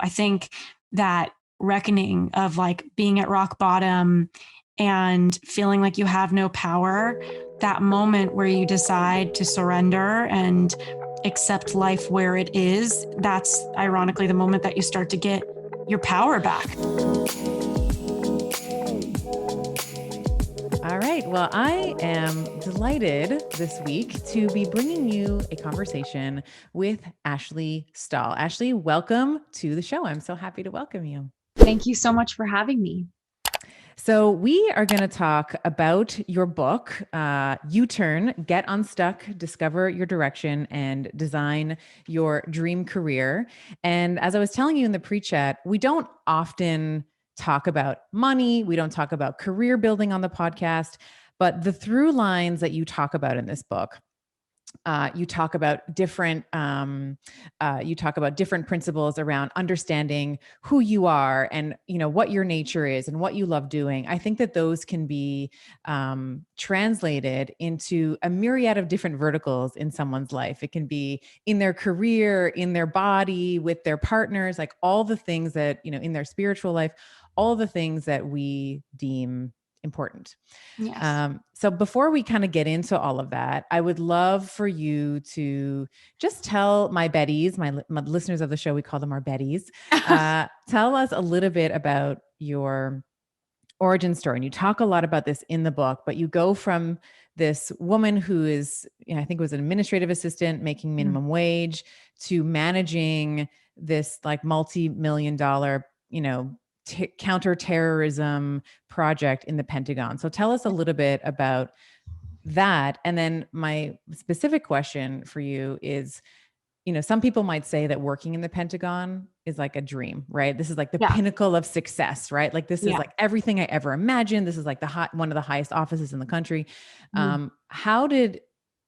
I think that reckoning of like being at rock bottom and feeling like you have no power, that moment where you decide to surrender and accept life where it is, that's ironically the moment that you start to get your power back. All right. Well, I am delighted this week to be bringing you a conversation with Ashley Stahl. Ashley, welcome to the show. I'm so happy to welcome you. Thank you so much for having me. So we are going to talk about your book, U-Turn, Get Unstuck, Discover Your Direction, and Design Your Dream Career. And as I was telling you in the pre-chat, we don't often talk about money. We don't talk about career building on the podcast, but the through lines that you talk about in this book, you talk about different principles around understanding who you are and what your nature is and what you love doing. I think that those can be translated into a myriad of different verticals in someone's life. It can be in their career, in their body, with their partners, like all the things that in their spiritual life, all the things that we deem important. Yes. So before we kind of get into all of that, I would love for you to just tell my Betties, my listeners of the show, we call them our Betties, tell us a little bit about your origin story. And you talk a lot about this in the book, but you go from this woman who is, I think was an administrative assistant making minimum wage to managing this like multi-million-dollar, counterterrorism project in the Pentagon. So tell us a little bit about that. And then my specific question for you is, some people might say that working in the Pentagon is like a dream, right? This is like the pinnacle of success, right? Like this is like everything I ever imagined. This is like one of the highest offices in the country. How did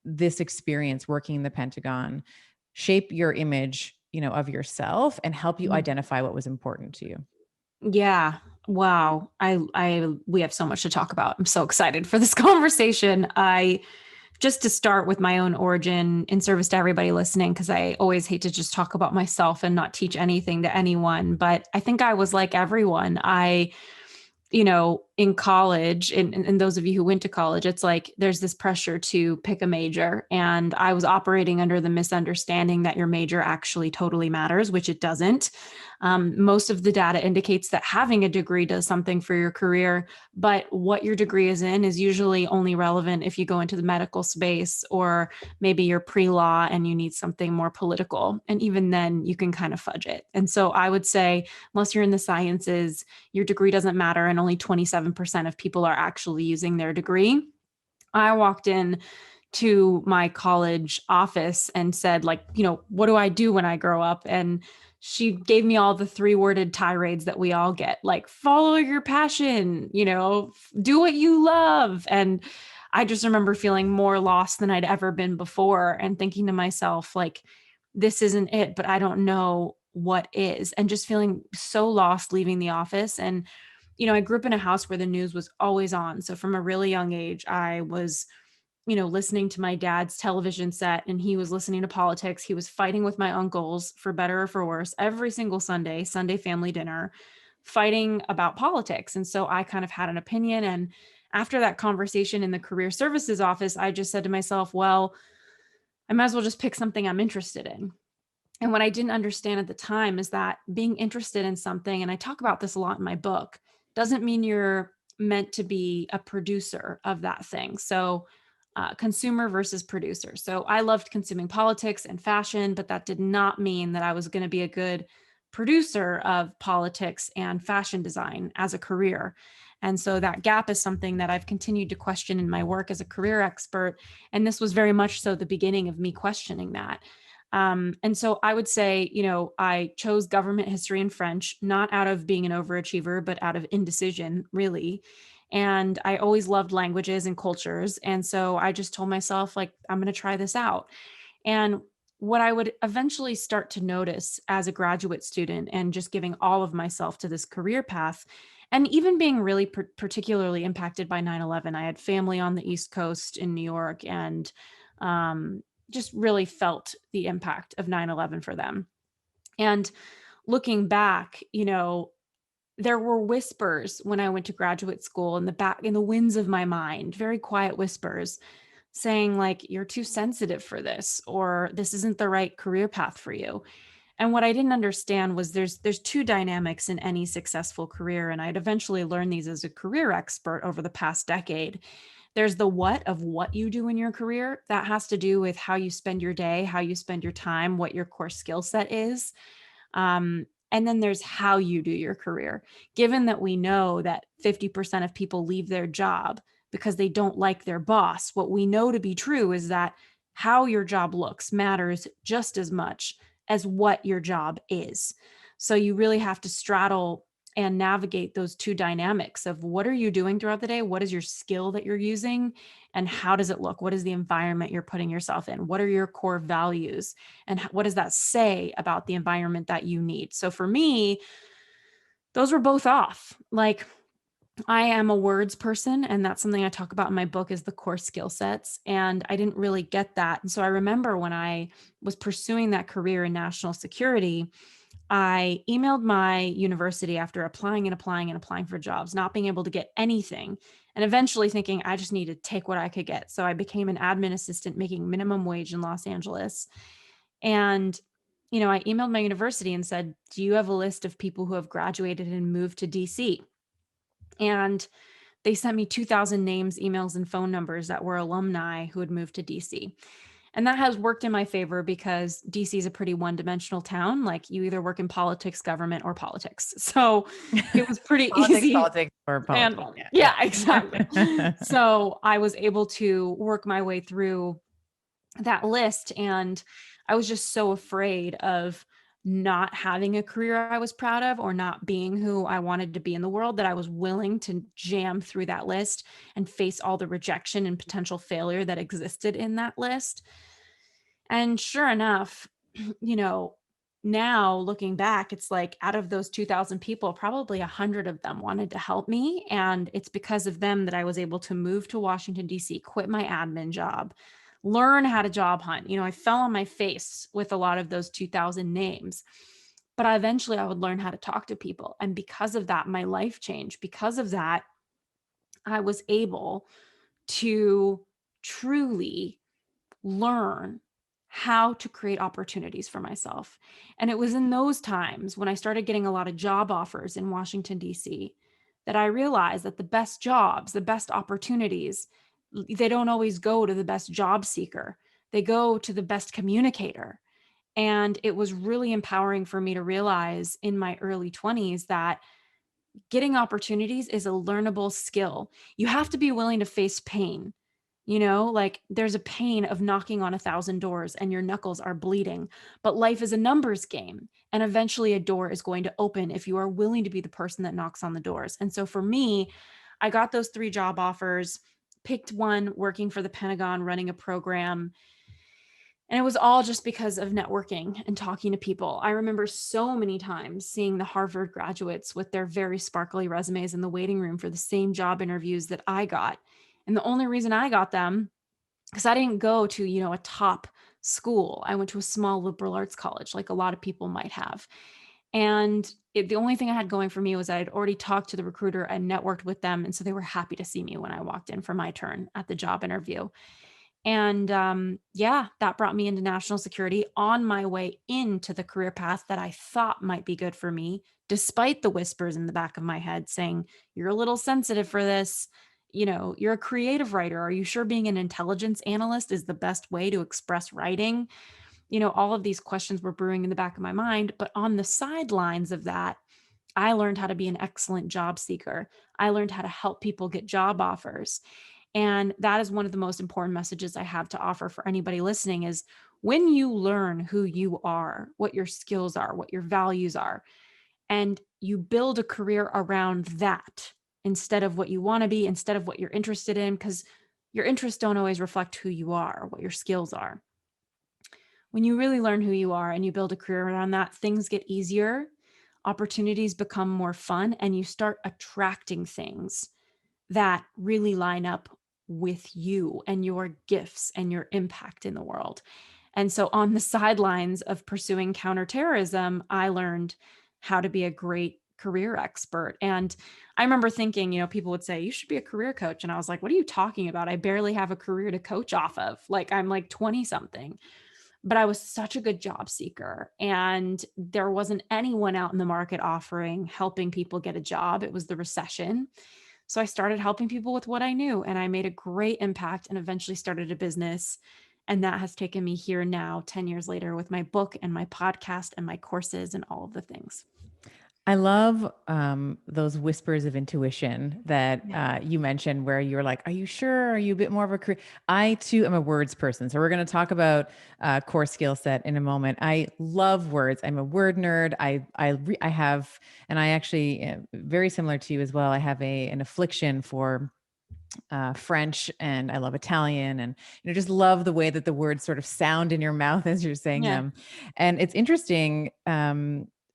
this experience working in the Pentagon shape your image, of yourself and help you identify what was important to you? Yeah. Wow. We have so much to talk about. I'm so excited for this conversation. Just to start with my own origin in service to everybody listening, because I always hate to just talk about myself and not teach anything to anyone. But I think I was like everyone. In college, and those of you who went to college, it's like there's this pressure to pick a major. And I was operating under the misunderstanding that your major actually totally matters, which it doesn't. Most of the data indicates that having a degree does something for your career, but what your degree is in is usually only relevant if you go into the medical space, or maybe you're pre-law and you need something more political. And even then you can kind of fudge it. And so I would say, unless you're in the sciences, your degree doesn't matter, and only 27% of people are actually using their degree. I walked in to my college office and said, like, what do I do when I grow up? And she gave me all the 3-worded tirades that we all get, like, follow your passion, do what you love. And I just remember feeling more lost than I'd ever been before and thinking to myself, like, this isn't it, but I don't know what is, and just feeling so lost leaving the office. And I grew up in a house where the news was always on. So from a really young age, I was, listening to my dad's television set, and he was listening to politics. He was fighting with my uncles, for better or for worse, every single Sunday family dinner, fighting about politics. And so I kind of had an opinion. And after that conversation in the career services office, I just said to myself, well, I might as well just pick something I'm interested in. And what I didn't understand at the time is that being interested in something, and I talk about this a lot in my book, doesn't mean you're meant to be a producer of that thing. So consumer versus producer. So I loved consuming politics and fashion, but that did not mean that I was going to be a good producer of politics and fashion design as a career. And so that gap is something that I've continued to question in my work as a career expert. And this was very much so the beginning of me questioning that. And so I would say, I chose government history and French, not out of being an overachiever, but out of indecision, really. And I always loved languages and cultures. And so I just told myself, like, I'm going to try this out. And what I would eventually start to notice as a graduate student, and just giving all of myself to this career path, and even being really particularly impacted by 9/11. I had family on the East Coast in New York, and just really felt the impact of 9/11 for them. And looking back, there were whispers when I went to graduate school in the winds of my mind, very quiet whispers saying like, you're too sensitive for this, or this isn't the right career path for you. And what I didn't understand was there's two dynamics in any successful career. And I'd eventually learned these as a career expert over the past decade. There's the what of what you do in your career. That has to do with how you spend your day, how you spend your time, what your core skill set is. And then there's how you do your career. Given that we know that 50% of people leave their job because they don't like their boss, what we know to be true is that how your job looks matters just as much as what your job is. So you really have to straddle and navigate those two dynamics of what are you doing throughout the day? What is your skill that you're using? And how does it look? What is the environment you're putting yourself in? What are your core values? And what does that say about the environment that you need? So for me, those were both off. Like, I am a words person, and that's something I talk about in my book is the core skill sets. And I didn't really get that. And so I remember when I was pursuing that career in national security, I emailed my university after applying and applying and applying for jobs, not being able to get anything, and eventually thinking I just need to take what I could get. So I became an admin assistant making minimum wage in Los Angeles. And, I emailed my university and said, do you have a list of people who have graduated and moved to DC? And they sent me 2,000 names, emails, and phone numbers that were alumni who had moved to DC. And that has worked in my favor because DC is a pretty one-dimensional town. Like you either work in politics, government, or politics. So it was pretty Politics, easy. politics, or And politics. yeah, exactly. So I was able to work my way through that list. And I was just so afraid of not having a career I was proud of or not being who I wanted to be in the world that I was willing to jam through that list and face all the rejection and potential failure that existed in that list. And sure enough, you know, now looking back, it's like out of those 2,000 people, probably 100 of them wanted to help me. And it's because of them that I was able to move to Washington, D.C., quit my admin job, learn how to job hunt. I fell on my face with a lot of those 2,000 names, but I would learn how to talk to people. And because of that, my life changed. Because of that, I was able to truly learn how to create opportunities for myself. And it was in those times when I started getting a lot of job offers in Washington, D.C., that I realized that the best jobs, the best opportunities, they don't always go to the best job seeker. They go to the best communicator. And it was really empowering for me to realize in my early 20s that getting opportunities is a learnable skill. You have to be willing to face pain. Like there's a pain of knocking on 1,000 doors and your knuckles are bleeding, but life is a numbers game. And eventually a door is going to open if you are willing to be the person that knocks on the doors. And so for me, I got those 3 job offers, picked one working for the Pentagon, running a program. And it was all just because of networking and talking to people. I remember so many times seeing the Harvard graduates with their very sparkly resumes in the waiting room for the same job interviews that I got. And the only reason I got them, because I didn't go to, a top school. I went to a small liberal arts college, like a lot of people might have. And the only thing I had going for me was I had already talked to the recruiter and networked with them. And so they were happy to see me when I walked in for my turn at the job interview. And yeah, that brought me into national security on my way into the career path that I thought might be good for me, despite the whispers in the back of my head saying, you're a little sensitive for this. You're a creative writer. Are you sure being an intelligence analyst is the best way to express writing? All of these questions were brewing in the back of my mind. But on the sidelines of that, I learned how to be an excellent job seeker. I learned how to help people get job offers. And that is one of the most important messages I have to offer for anybody listening is when you learn who you are, what your skills are, what your values are, and you build a career around that instead of what you want to be, instead of what you're interested in, because your interests don't always reflect who you are, what your skills are. When you really learn who you are and you build a career around that, things get easier, opportunities become more fun, and you start attracting things that really line up with you and your gifts and your impact in the world. And so on the sidelines of pursuing counterterrorism, I learned how to be a great career expert. And I remember thinking, people would say, you should be a career coach. And I was like, what are you talking about? I barely have a career to coach off of. Like, I'm like 20 something. But I was such a good job seeker. And there wasn't anyone out in the market offering helping people get a job. It was the recession. So I started helping people with what I knew, and I made a great impact and eventually started a business. And that has taken me here now, 10 years later, with my book and my podcast and my courses and all of the things. I love those whispers of intuition that Yeah. you mentioned, where you're like, "Are you sure? Are you a bit more of a career?" I too am a words person, so we're going to talk about core skill set in a moment. I love words. I'm a word nerd. I have, and I actually very similar to you as well. I have an affliction for French, and I love Italian, and just love the way that the words sort of sound in your mouth as you're saying Yeah. them. And it's interesting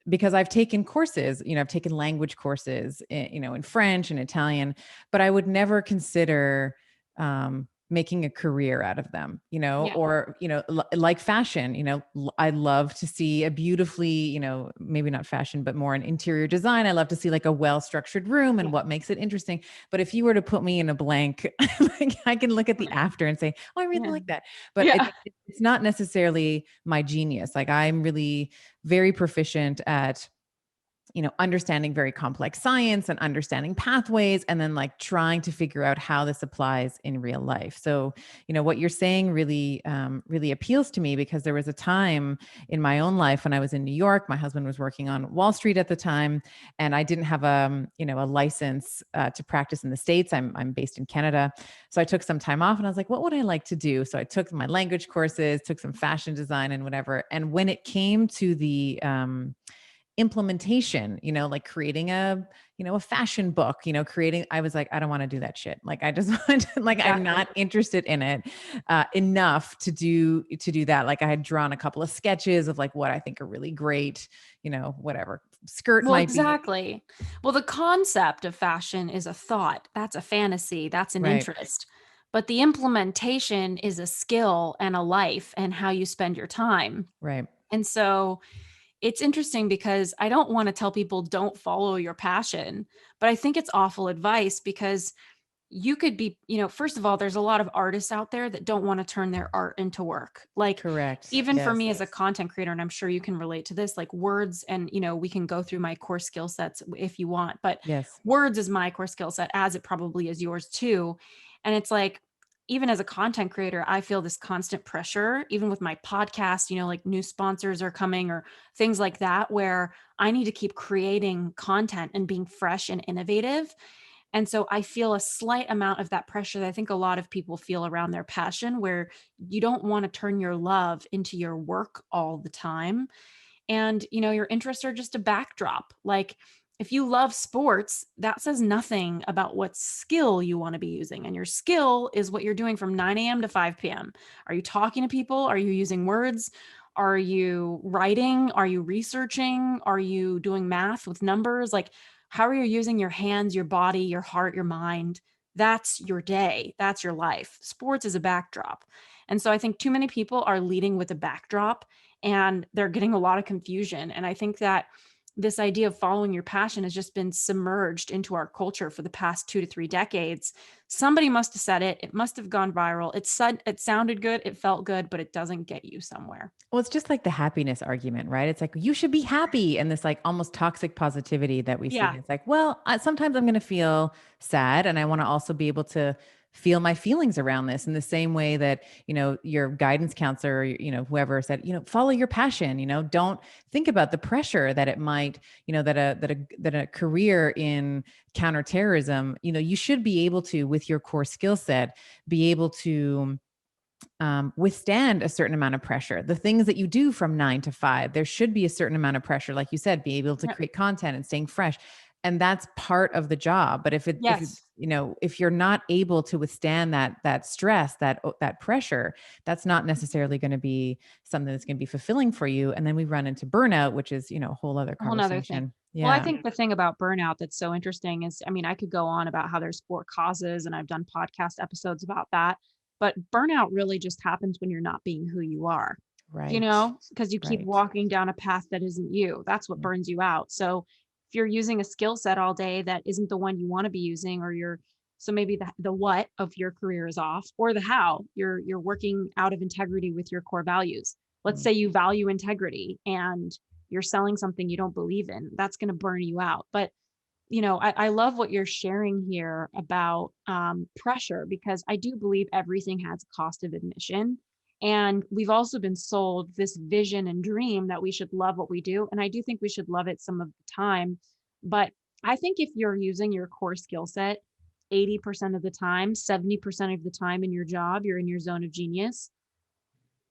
because I've taken courses, I've taken language courses, in French and Italian, but I would never consider making a career out of them, Yeah. or, like fashion, I love to see a beautifully, maybe not fashion, but more an interior design. I love to see like a well-structured room Yeah. and what makes it interesting. But if you were to put me in a blank, like I can look at the Right. after and say, oh, I really Yeah. like that. But Yeah. it's not necessarily my genius. Like I'm really very proficient at understanding very complex science and understanding pathways, and then like trying to figure out how this applies in real life. So, what you're saying really, really appeals to me, because there was a time in my own life when I was in New York. My husband was working on Wall Street at the time, and I didn't have a license to practice in the States. I'm based in Canada. So I took some time off and I was like, what would I like to do? So I took my language courses, took some fashion design and whatever. And when it came to the, implementation, like creating a fashion book, creating, I was like, I don't want to do that shit. Like, I just want to, like, I'm Exactly. not interested in it enough to do that. Like I had drawn a couple of sketches of like what I think are really great, whatever skirt Well, might be. exactly. Well, the concept of fashion is a thought. That's a fantasy. That's an Right. interest. But the implementation is a skill and a life and how you spend your time. Right. And so it's interesting because I don't want to tell people don't follow your passion, but I think it's awful advice because you could be, first of all, there's a lot of artists out there that don't want to turn their art into work. Like, Correct. even for Yes. me as a content creator, and I'm sure you can relate to this, like words, and, we can go through my core skill sets if you want, but Yes. words is my core skill set, as it probably is yours too. And it's like, even as a content creator, I feel this constant pressure, even with my podcast, like new sponsors are coming or things like that, where I need to keep creating content and being fresh and innovative. And so I feel a slight amount of that pressure that I think a lot of people feel around their passion, where you don't want to turn your love into your work all the time. And, your interests are just a backdrop. Like, if you love sports, that says nothing about what skill you want to be using. And your skill is what you're doing from 9 a.m. to 5 p.m. Are you talking to people? Are you using words? Are you writing? Are you researching? Are you doing math with numbers? Like, how are you using your hands, your body, your heart, your mind? That's your day. That's your life. Sports is a backdrop. And so I think too many people are leading with a backdrop, and they're getting a lot of confusion. And I think that this idea of following your passion has just been submerged into our culture for the past 2 to 3 decades. Somebody must have said it. It must have gone viral. It sounded good. It felt good, but it doesn't get you somewhere. Well, it's just like the happiness argument, right? It's like, you should be happy. And this like almost toxic positivity that we see. Yeah. It's like, well, sometimes I'm going to feel sad, and I want to also be able to feel my feelings around this in the same way that, your guidance counselor, whoever said, follow your passion, don't think about the pressure that it might, that a career in counterterrorism, you should be able to, with your core skill set, be able to withstand a certain amount of pressure. The things that you do from 9 to 5, there should be a certain amount of pressure, like you said, be able to Yeah. create content and staying fresh, and that's part of the job. But Yes. if you're not able to withstand that stress, that pressure, that's not necessarily going to be something that's going to be fulfilling for you. And then we run into burnout, which is a whole other A whole nother thing. conversation. Well, I Yeah. think the thing about burnout that's so interesting is, I mean, I could go on about how there's 4 causes, and I've done podcast episodes about that, but burnout really just happens when you're not being who you are. Right. because you keep Right. walking down a path that isn't you. That's what Yeah. burns you out. So if you're using a skill set all day that isn't the one you want to be using, or you're so maybe the what of your career is off, or the how you're working out of integrity with your core values. Let's Mm. say you value integrity and you're selling something you don't believe in. That's going to burn you out. But I love what you're sharing here about pressure, because I do believe everything has a cost of admission. And we've also been sold this vision and dream that we should love what we do. And I do think we should love it some of the time. But I think if you're using your core skill set 80% of the time, 70% of the time in your job, you're in your zone of genius,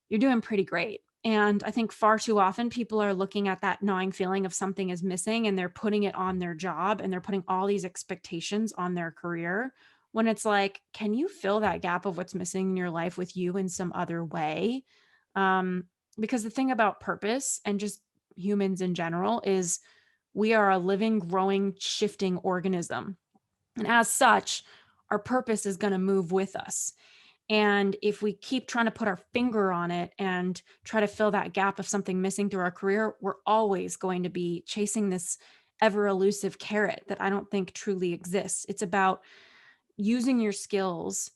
you're doing pretty great. And I think far too often people are looking at that gnawing feeling of something is missing and they're putting it on their job and they're putting all these expectations on their career, when it's like, can you fill that gap of what's missing in your life with you in some other way? Um, because the thing about purpose and just humans in general is we are a living, growing, shifting organism. And as such, our purpose is going to move with us. And if we keep trying to put our finger on it and try to fill that gap of something missing through our career, we're always going to be chasing this ever elusive carrot that I don't think truly exists. It's about using your skills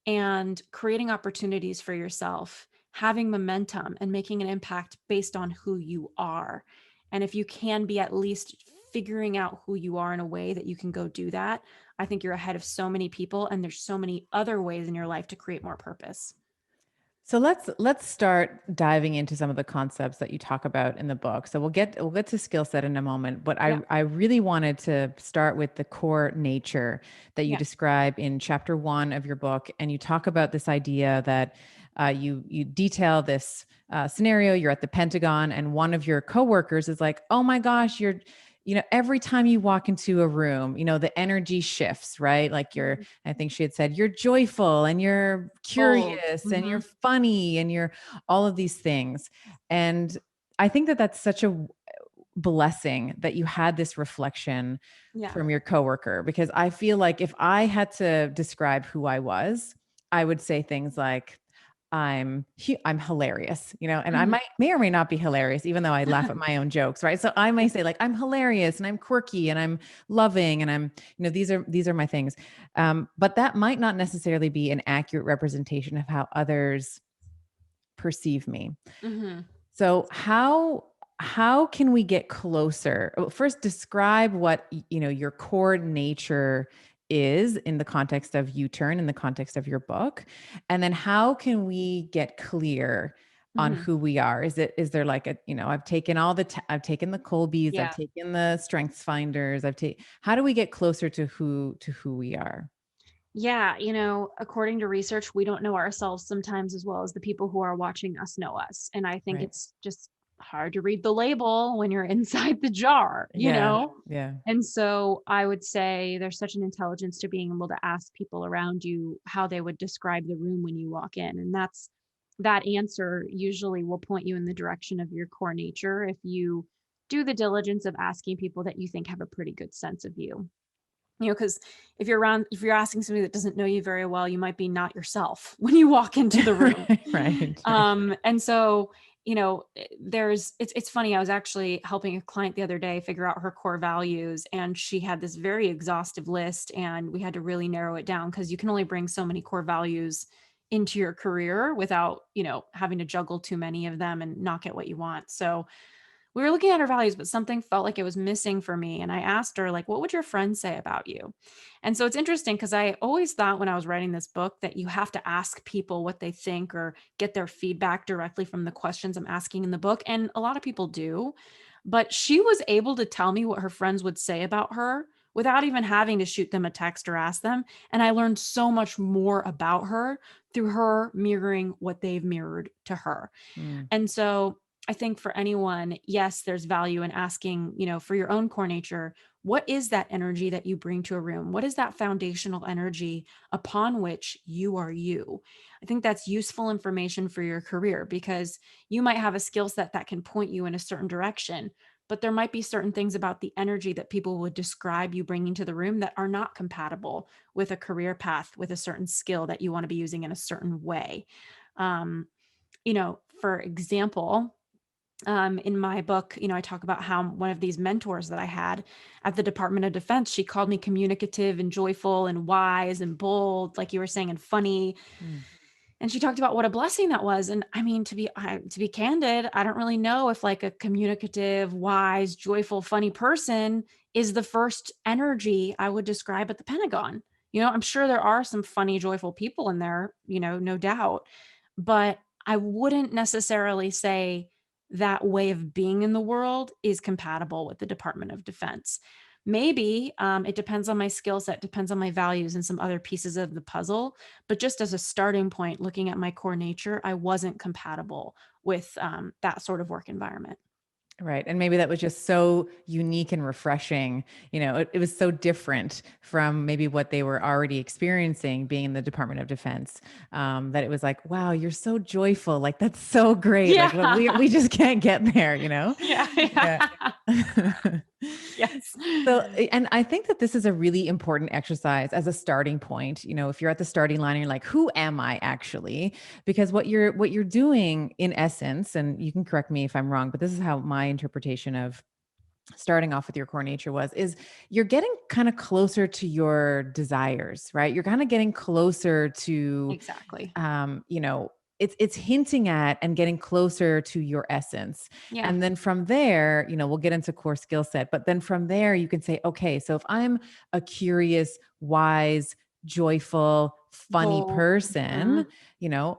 and creating opportunities for yourself, having momentum and making an impact based on who you are. And if you can be at least figuring out who you are in a way that you can go do that, I think you're ahead of so many people. And there's so many other ways in your life to create more purpose. So let's start diving into some of the concepts that you talk about in the book. So we'll get to skill set in a moment, but Yeah. I really wanted to start with the core nature that you Yeah. describe in chapter 1 of your book, and you talk about this idea that you detail this scenario. You're at the Pentagon, and one of your coworkers is like, "Oh my gosh, every time you walk into a room, the energy shifts, right? Like Mhm. I think she had said, you're joyful and you're Bold. curious and Hmm. you're funny and you're all of these things." And I think that that's such a blessing that you had this reflection Yeah. from your coworker, because I feel like if I had to describe who I was, I would say things like, I'm hilarious, and I Hmm. may or may not be hilarious, even though I laugh at my own jokes, right? So I may say like I'm hilarious and I'm quirky and I'm loving and these are my things, but that might not necessarily be an accurate representation of how others perceive me. Hmm. So how can we get closer? First, describe what your core nature is in the context of U-turn, in the context of your book, and then how can we get clear on Hmm. who we are? Is there like I've taken I've taken the Colbys, I've Yeah. taken the Strengths Finders, how do we get closer to who we are? Yeah, according to research, we don't know ourselves sometimes as well as the people who are watching us know us. And I think Right. it's just hard to read the label when you're inside the jar, you Yeah. know? Yeah. And so I would say there's such an intelligence to being able to ask people around you how they would describe the room when you walk in. And that answer usually will point you in the direction of your core nature if you do the diligence of asking people that you think have a pretty good sense of you. Because if you're asking somebody that doesn't know you very well, you might be not yourself when you walk into the room. Right. Right. And so, it's funny. I was actually helping a client the other day figure out her core values, and she had this very exhaustive list, and we had to really narrow it down because you can only bring so many core values into your career without, having to juggle too many of them and not get what you want. So we were looking at her values, but something felt like it was missing for me. And I asked her, like, what would your friends say about you? And so it's interesting because I always thought when I was writing this book that you have to ask people what they think or get their feedback directly from the questions I'm asking in the book. And a lot of people do. But she was able to tell me what her friends would say about her without even having to shoot them a text or ask them. And I learned so much more about her through her mirroring what they've mirrored to her. Mm. And so I think for anyone, yes, there's value in asking, for your own core nature, what is that energy that you bring to a room? What is that foundational energy upon which you are you? I think that's useful information for your career because you might have a skill set that can point you in a certain direction, but there might be certain things about the energy that people would describe you bringing to the room that are not compatible with a career path, with a certain skill that you want to be using in a certain way. Um, For example, in my book, I talk about how one of these mentors that I had at the Department of Defense, she called me communicative and joyful and wise and bold, like you were saying, and funny. Mm. And she talked about what a blessing that was. And I mean, to be candid, I don't really know if like a communicative, wise, joyful, funny person is the first energy I would describe at the Pentagon. I'm sure there are some funny, joyful people in there, no doubt. But I wouldn't necessarily say that way of being in the world is compatible with the Department of Defense. Maybe it depends on my skill set, depends on my values and some other pieces of the puzzle. But just as a starting point, looking at my core nature, I wasn't compatible with that sort of work environment. Right. And maybe that was just so unique and refreshing. It was so different from maybe what they were already experiencing being in the Department of Defense, that it was like, wow, you're so joyful. Like, that's so great. Like, well, Yeah. we just can't get there. Yeah. Yeah. Yeah. Yes. So, and I think that this is a really important exercise as a starting point. If you're at the starting line and you're like, who am I actually? Because what you're doing in essence, and you can correct me if I'm wrong, but this is how my interpretation of starting off with your core nature is you're getting kind of closer to your desires, right? You're kind of getting closer to, Exactly. you know, it's hinting at and getting closer to your essence. Yeah. And then from there, we'll get into core skill set, but then from there you can say, okay, so if I'm a curious, wise, joyful, funny Bold. person,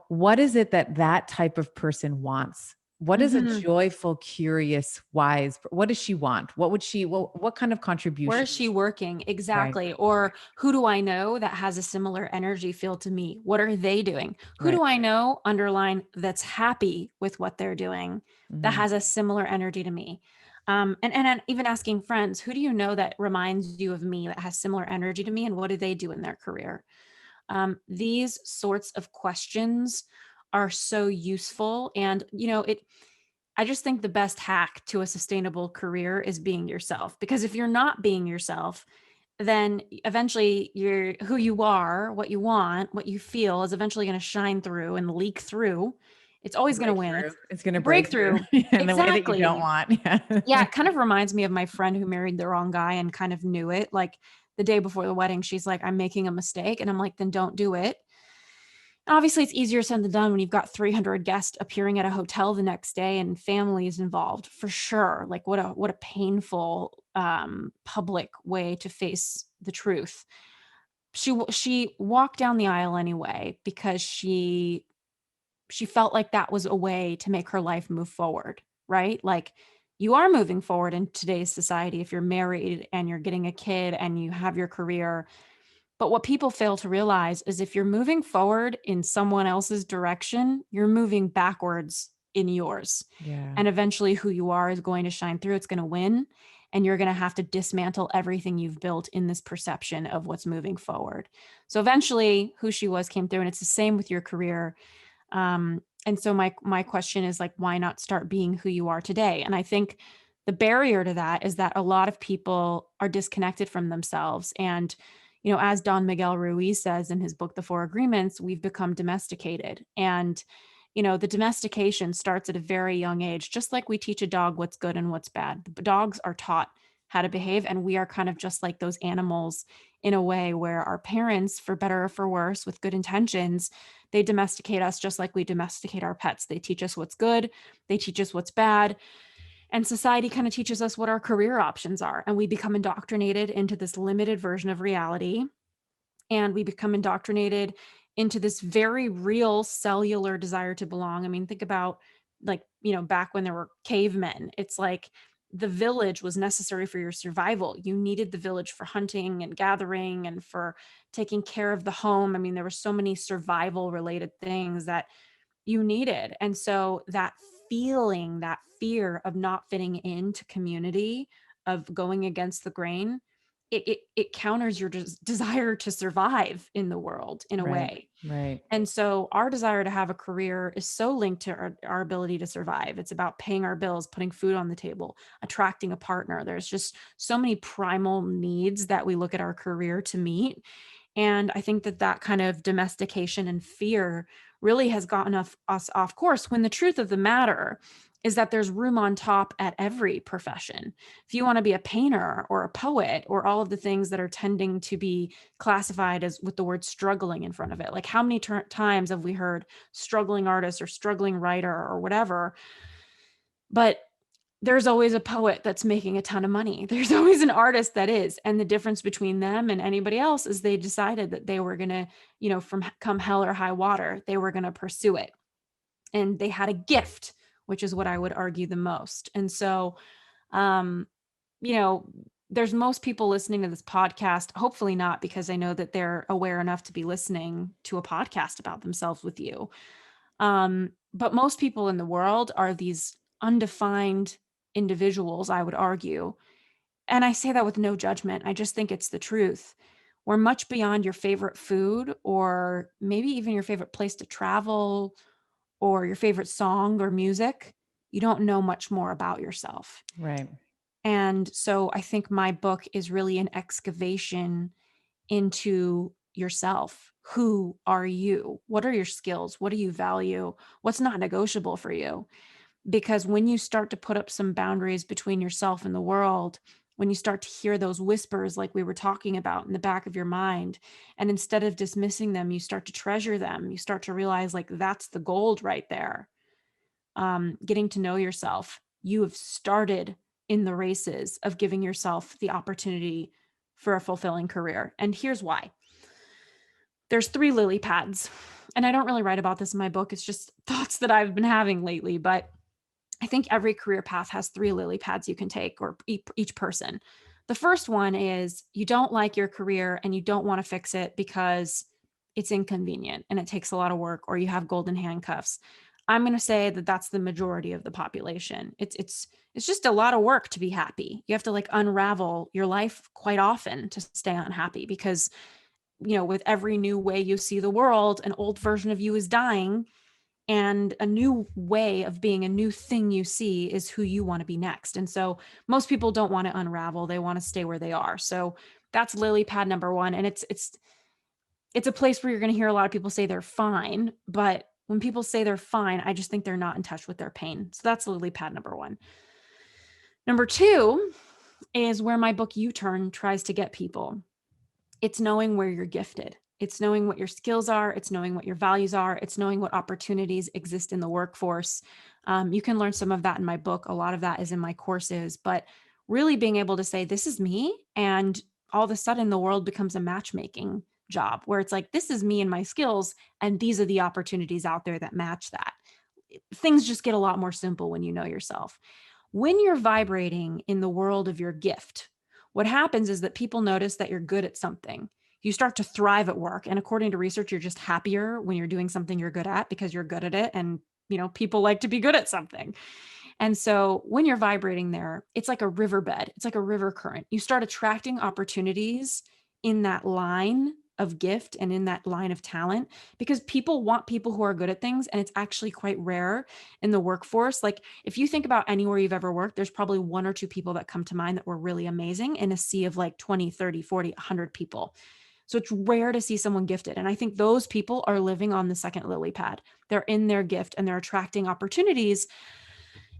what is it that that type of person wants? What is a Mm-hmm. joyful, curious, wise? What does she want? What would she? What kind of Where is she contributions? working? Right, Exactly. Or who do I know that has a similar energy field to me? What are they doing? Who right. do I know, underline, that's happy with what they're doing, that Mhm. has a similar energy to me? And even asking friends, who do you know that reminds you of me, that has similar energy to me? And what do they do in their career? These sorts of questions are so useful. And, I just think the best hack to a sustainable career is being yourself. Because if you're not being yourself, then eventually you're who you are, what you want, what you feel is eventually going to shine through and leak through. It's always going to win. Breakthrough. It's It's going to break through breakthrough. in the way that you don't Exactly. want. Yeah. Yeah, it kind of reminds me of my friend who married the wrong guy and kind of knew it. Like the day before the wedding, she's like, I'm making a mistake. And I'm like, then don't do it. Obviously, it's easier said than done when you've got 300 guests appearing at a hotel the next day and families involved, for sure. Like what a painful public way to face the truth. She walked down the aisle anyway because she felt like that was a way to make her life move forward, right? Like you are moving forward in today's society if you're married and you're getting a kid and you have your career, but what people fail to realize is if you're moving forward in someone else's direction, you're moving backwards in yours. Yeah. And eventually, who you are is going to shine through. It's going to win. And you're going to have to dismantle everything you've built in this perception of what's moving forward. So eventually, who she was came through. And it's the same with your career. And so my question is like, why not start being who you are today? And I think the barrier to that is that a lot of people are disconnected from themselves. And, as Don Miguel Ruiz says in his book, The Four Agreements, we've become domesticated. And, the domestication starts at a very young age, just like we teach a dog what's good and what's bad. The dogs are taught how to behave. And we are kind of just like those animals in a way where our parents, for better or for worse, with good intentions, they domesticate us just like we domesticate our pets. They teach us what's good, they teach us what's bad. And society kind of teaches us what our career options are. And we become indoctrinated into this limited version of reality. And we become indoctrinated into this very real cellular desire to belong. I mean, think about like, back when there were cavemen, it's like the village was necessary for your survival. You needed the village for hunting and gathering and for taking care of the home. I mean, there were so many survival related things that you needed. And so that feeling, that fear of not fitting into community, of going against the grain, it counters your desire to survive in the world in a Right. way. Right. And so our desire to have a career is so linked to our ability to survive. It's about paying our bills, putting food on the table, attracting a partner. There's just so many primal needs that we look at our career to meet. And I think that that kind of domestication and fear really has gotten us off course, when the truth of the matter is that there's room on top at every profession. If you want to be a painter or a poet or all of the things that are tending to be classified as with the word struggling in front of it, like how many times have we heard struggling artist or struggling writer or whatever? But there's always a poet that's making a ton of money. There's always an artist that is. And the difference between them and anybody else is they decided that they were going to, from come hell or high water, they were going to pursue it. And they had a gift, which is what I would argue the most. And so, um, you know, there's most people listening to this podcast, hopefully not, because I know that they're aware enough to be listening to a podcast about themselves with you. But most people in the world are these undefined individuals, I would argue. And I say that with no judgment. I just think it's the truth. We're much beyond your favorite food, or maybe even your favorite place to travel, or your favorite song or music. You don't know much more about yourself. Right. And so I think my book is really an excavation into yourself. Who are you? What are your skills? What do you value? What's not negotiable for you? Because when you start to put up some boundaries between yourself and the world, when you start to hear those whispers, like we were talking about in the back of your mind, and instead of dismissing them, you start to treasure them, you start to realize like that's the gold right there. Getting to know yourself, you have started in the races of giving yourself the opportunity for a fulfilling career. And here's why. There's 3 lily pads. And I don't really write about this in my book. It's just thoughts that I've been having lately, but I think every career path has 3 lily pads you can take, or each person. The first one is you don't like your career and you don't want to fix it because it's inconvenient and it takes a lot of work, or you have golden handcuffs. I'm going to say that that's the majority of the population. It's just a lot of work to be happy. You have to like unravel your life quite often to stay unhappy, because with every new way you see the world, an old version of you is dying, and a new way of being, a new thing you see is who you want to be next. And so most people don't want to unravel, they want to stay where they are. So that's lily pad number 1. And it's a place where you're going to hear a lot of people say they're fine, but when people say they're fine, I just think they're not in touch with their pain. So that's lily pad number 1. Number 2 is where my book U-Turn tries to get people. It's knowing where you're gifted. It's knowing what your skills are. It's knowing what your values are. It's knowing what opportunities exist in the workforce. You can learn some of that in my book. A lot of that is in my courses, but really being able to say, this is me. And all of a sudden the world becomes a matchmaking job where it's like, this is me and my skills. And these are the opportunities out there that match that. Things just get a lot more simple when you know yourself. When you're vibrating in the world of your gift, what happens is that people notice that you're good at something. You start to thrive at work. And according to research, you're just happier when you're doing something you're good at because you're good at it. And, people like to be good at something. And so when you're vibrating there, it's like a riverbed. It's like a river current. You start attracting opportunities in that line of gift and in that line of talent, because people want people who are good at things. And it's actually quite rare in the workforce. Like if you think about anywhere you've ever worked, there's probably 1 or 2 people that come to mind that were really amazing in a sea of like 20, 30, 40, 100 people. So it's rare to see someone gifted. And I think those people are living on the second lily pad. They're in their gift and they're attracting opportunities.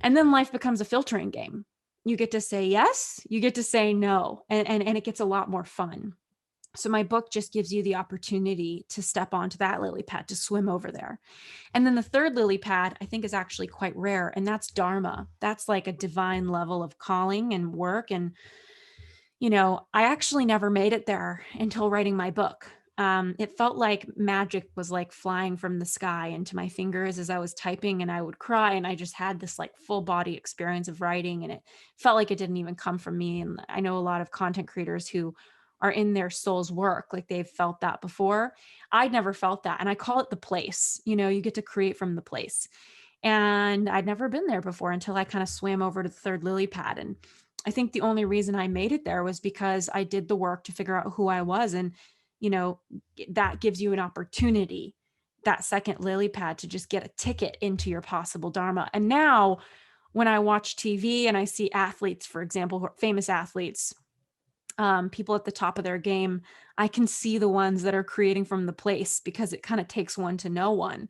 And then life becomes a filtering game. You get to say yes, you get to say no, and it gets a lot more fun. So my book just gives you the opportunity to step onto that lily pad, to swim over there. And then the third lily pad, I think, is actually quite rare, and that's dharma. That's like a divine level of calling and work. And, I actually never made it there until writing my book. It felt like magic was like flying from the sky into my fingers as I was typing, and I would cry. And I just had this like full body experience of writing, and it felt like it didn't even come from me. And I know a lot of content creators who are in their soul's work, like they've felt that before. I'd never felt that. And I call it the place. You get to create from the place. And I'd never been there before until I kind of swam over to the third lily pad. And I think the only reason I made it there was because I did the work to figure out who I was. And, that gives you an opportunity, that second lily pad, to just get a ticket into your possible dharma. And now when I watch TV and I see athletes, for example, famous athletes, people at the top of their game, I can see the ones that are creating from the place, because it kind of takes one to know one.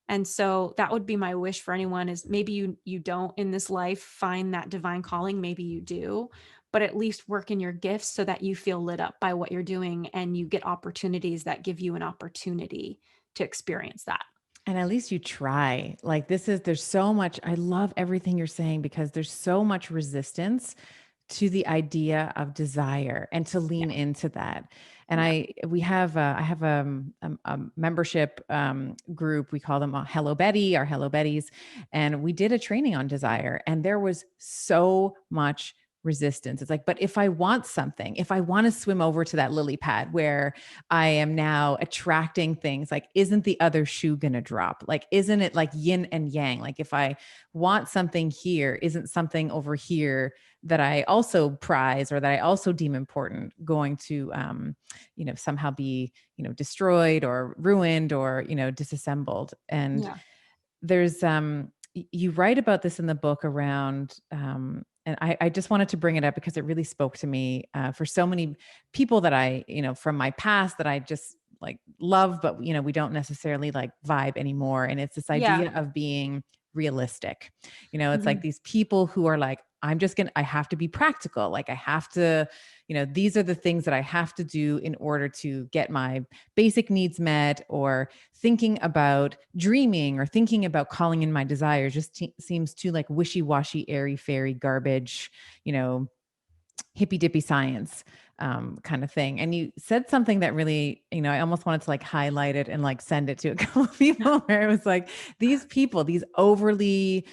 And so that would be my wish for anyone, is maybe you don't in this life find that divine calling, maybe you do, but at least work in your gifts so that you feel lit up by what you're doing and you get opportunities that give you an opportunity to experience that. And at least you try. Like there's so much, I love everything you're saying because there's so much resistance to the idea of desire and to Yeah. lean into that. And Yeah. I have a membership group. We call them Hello Betty, our Hello Betties. And we did a training on desire and there was so much resistance. It's like, but if I want something, if I want to swim over to that lily pad where I am now attracting things, like, isn't the other shoe going to drop? Like, isn't it like yin and yang? Like, if I want something here, isn't something over here that I also prize or that I also deem important going to, somehow be, destroyed or ruined or, disassembled. And Yeah. there's, you write about this in the book around, and I just wanted to bring it up because it really spoke to me for so many people that I, from my past that I just like love, but, we don't necessarily like vibe anymore. And it's this Yeah. idea of being realistic. It's like Mhm. these people who are like, I have to be practical. Like I have to, these are the things that I have to do in order to get my basic needs met, or thinking about dreaming or thinking about calling in my desires just seems too like wishy-washy, airy fairy garbage, you know, hippy dippy science kind of thing. And you said something that really, I almost wanted to like highlight it and like send it to a couple of people where it was like these people, these overly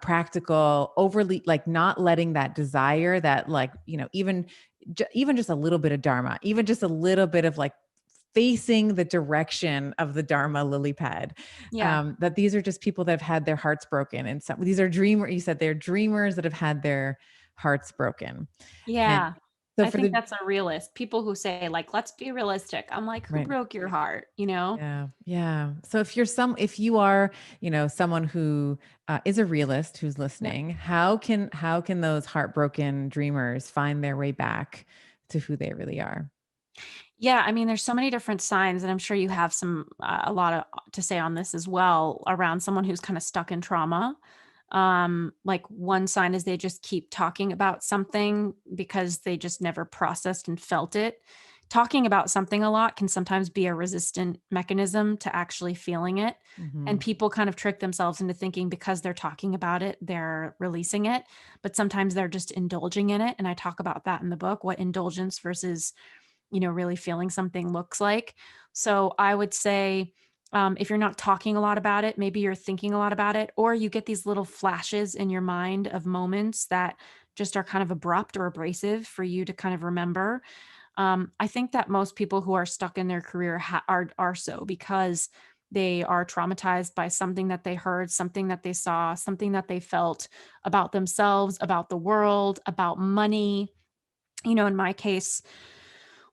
practical, overly like not letting that desire that like, even just a little bit of dharma, even just a little bit of like facing the direction of the dharma lily pad, Yeah. that these are just people that have had their hearts broken. And some, these are dreamers, you said they're dreamers that have had their hearts broken. And Yeah. so I for think the that's a realist. People who say like, "Let's be realistic." I'm like, "Who right. broke your heart?" You know? Yeah. Yeah. So if you are, someone who is a realist who's Yeah. listening, how can those heartbroken dreamers find their way back to who they really are? Yeah, I mean, there's so many different signs, and I'm sure you have some a lot of to say on this as well around someone who's kind of stuck in trauma. Like one sign is they just keep talking about something because they just never processed and felt it. Talking about something a lot can sometimes be a resistant mechanism to actually feeling it. And Hmm. people kind of trick themselves into thinking because they're talking about it, they're releasing it. But sometimes they're just indulging in it. And I talk about that in the book, what indulgence versus really feeling something looks like. So I would say, if you're not talking a lot about it, maybe you're thinking a lot about it, or you get these little flashes in your mind of moments that just are kind of abrupt or abrasive for you to kind of remember. I think that most people who are stuck in their career are so because they are traumatized by something that they heard, something that they saw, something that they felt about themselves, about the world, about money. In my case,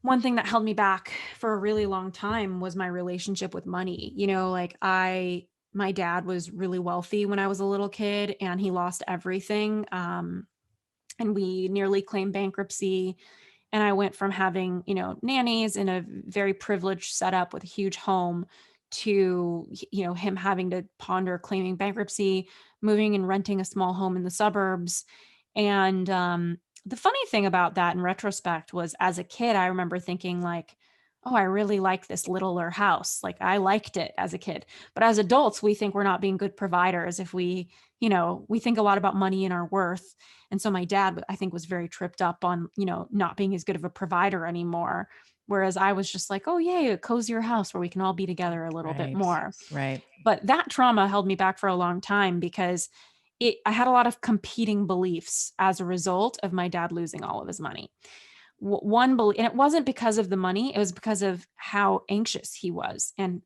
one thing that held me back for a really long time was my relationship with money. Like my dad was really wealthy when I was a little kid and he lost everything. And we nearly claimed bankruptcy. And I went from having, nannies in a very privileged setup with a huge home to, him having to ponder claiming bankruptcy, moving and renting a small home in the suburbs. And the funny thing about that in retrospect was as a kid, I remember thinking like, oh, I really like this littler house. Like I liked it as a kid. But as adults, we think we're not being good providers if we think a lot about money and our worth. And so my dad, I think, was very tripped up on, not being as good of a provider anymore. Whereas I was just like, oh, yay, a cozier house where we can all be together a little bit Right. more. Right. But that trauma held me back for a long time because I had a lot of competing beliefs as a result of my dad losing all of his money. One belief, and it wasn't because of the money, it was because of how anxious he was. And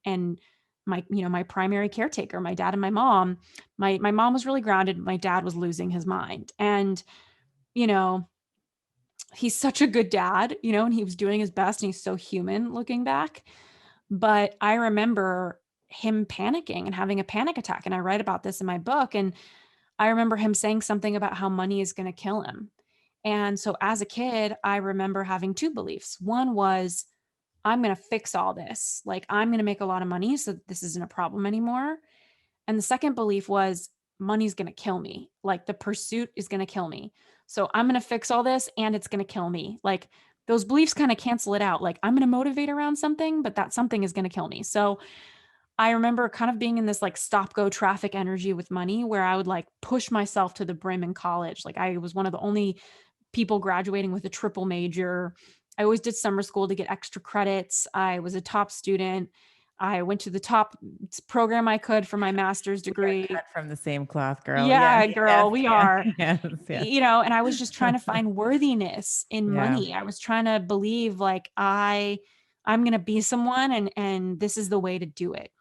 my primary caretaker, my dad and my mom, my mom was really grounded. My dad was losing his mind. And, you know, he's such a good dad, and he was doing his best and he's so human looking back. But I remember him panicking and having a panic attack. And I write about this in my book. And I remember him saying something about how money is going to kill him. And so as a kid, I remember having two beliefs. One was, I'm going to fix all this. Like, I'm going to make a lot of money, so this isn't a problem anymore. And the second belief was, money's going to kill me. Like, the pursuit is going to kill me. So I'm going to fix all this and it's going to kill me. Like, those beliefs kind of cancel it out. Like, I'm going to motivate around something, but that something is going to kill me. So I remember kind of being in this like stop go traffic energy with money where I would like push myself to the brim in college. Like, I was one of the only people graduating with a triple major. I always did summer school to get extra credits. I was a top student. I went to the top program I could for my master's We are degree. cut from the same cloth, girl. Yes, Yeah, girl, yes, we yes, are. yes, yes. And I was just trying to find worthiness in Yeah. money. I was trying to believe like I'm going to be someone, and this is the way to do it.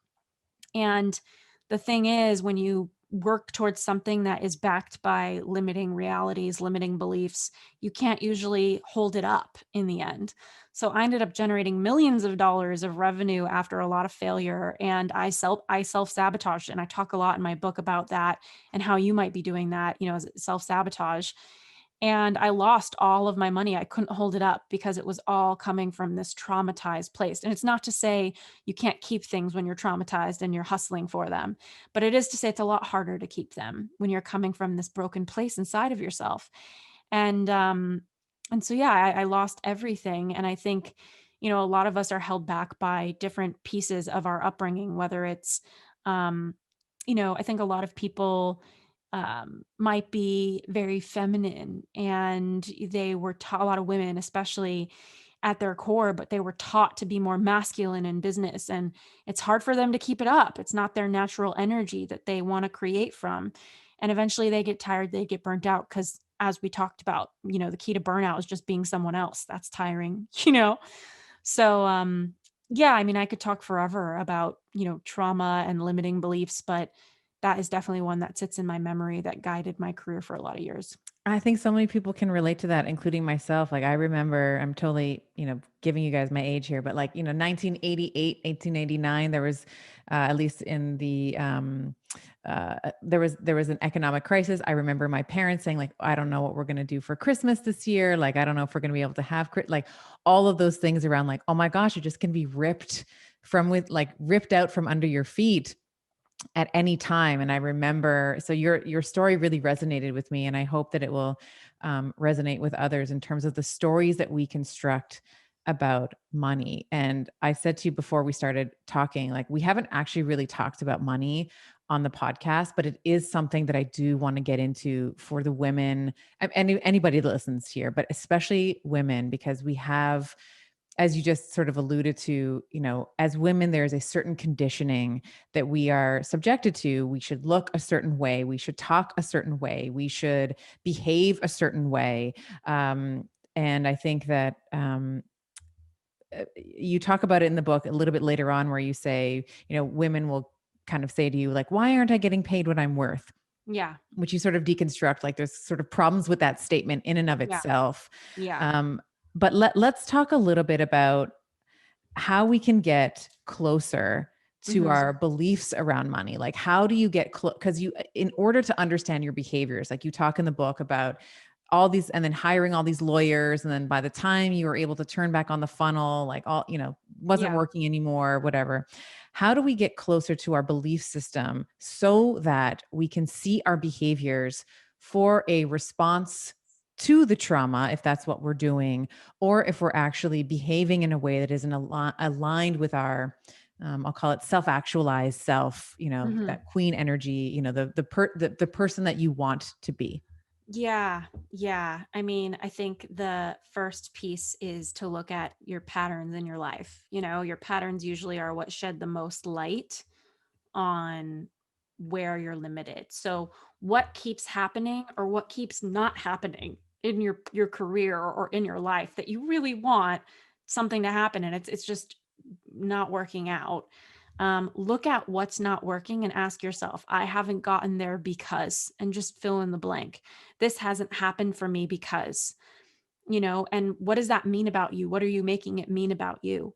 And the thing is, when you work towards something that is backed by limiting realities, limiting beliefs, you can't usually hold it up in the end. So I ended up generating millions of dollars of revenue after a lot of failure, and I self-sabotaged. And I talk a lot in my book about that and how you might be doing that, as self-sabotage. And I lost all of my money. I couldn't hold it up because it was all coming from this traumatized place. And it's not to say you can't keep things when you're traumatized and you're hustling for them, but it is to say it's a lot harder to keep them when you're coming from this broken place inside of yourself. And so yeah, I lost everything. And I think, a lot of us are held back by different pieces of our upbringing, whether it's um, I think a lot of people might be very feminine, and they were taught, a lot of women especially, at their core, but they were taught to be more masculine in business, and it's hard for them to keep it up. It's not their natural energy that they want to create from. And eventually they get tired, they get burnt out, because as we talked about, the key to burnout is just being someone else. That's tiring. So yeah, I mean, I could talk forever about, trauma and limiting beliefs, but that is definitely one that sits in my memory that guided my career for a lot of years. I think so many people can relate to that, including myself. Like I remember, I'm totally, giving you guys my age here, but like, 1988, 1889, there was, at least in the, there was an economic crisis. I remember my parents saying like, I don't know what we're going to do for Christmas this year. Like, I don't know if we're going to be able to have, like all of those things around like, oh my gosh, it just can be ripped out from under your feet at any time. And I remember, so your story really resonated with me, and I hope that it will resonate with others in terms of the stories that we construct about money. And I said to you before we started talking, like we haven't actually really talked about money on the podcast, but it is something that I do want to get into for the women, anybody that listens here, but especially women, because we have, as you just sort of alluded to, as women, there's a certain conditioning that we are subjected to. We should look a certain way. We should talk a certain way. We should behave a certain way. And I think that you talk about it in the book a little bit later on, where you say, women will kind of say to you, like, why aren't I getting paid what I'm worth? Yeah. Which you sort of deconstruct, like there's sort of problems with that statement in and of Yeah. itself. Yeah. Um, but let's talk a little bit about how we can get closer to Mhm. our beliefs around money. Like, how do you get close? Because in order to understand your behaviors, like you talk in the book about all these, and then hiring all these lawyers. And then by the time you were able to turn back on the funnel, like all, wasn't Yeah. working anymore, whatever. How do we get closer to our belief system so that we can see our behaviors for a response to the trauma, if that's what we're doing, or if we're actually behaving in a way that isn't aligned with our, I'll call it self-actualized self, Mhm. that queen energy, the person that you want to be. Yeah. Yeah. I mean, I think the first piece is to look at your patterns in your life. Your patterns usually are what shed the most light on where you're limited. So what keeps happening or what keeps not happening in your career or in your life that you really want something to happen, and it's just not working out. Look at what's not working and ask yourself, I haven't gotten there because, and just fill in the blank. This hasn't happened for me because, and what does that mean about you? What are you making it mean about you?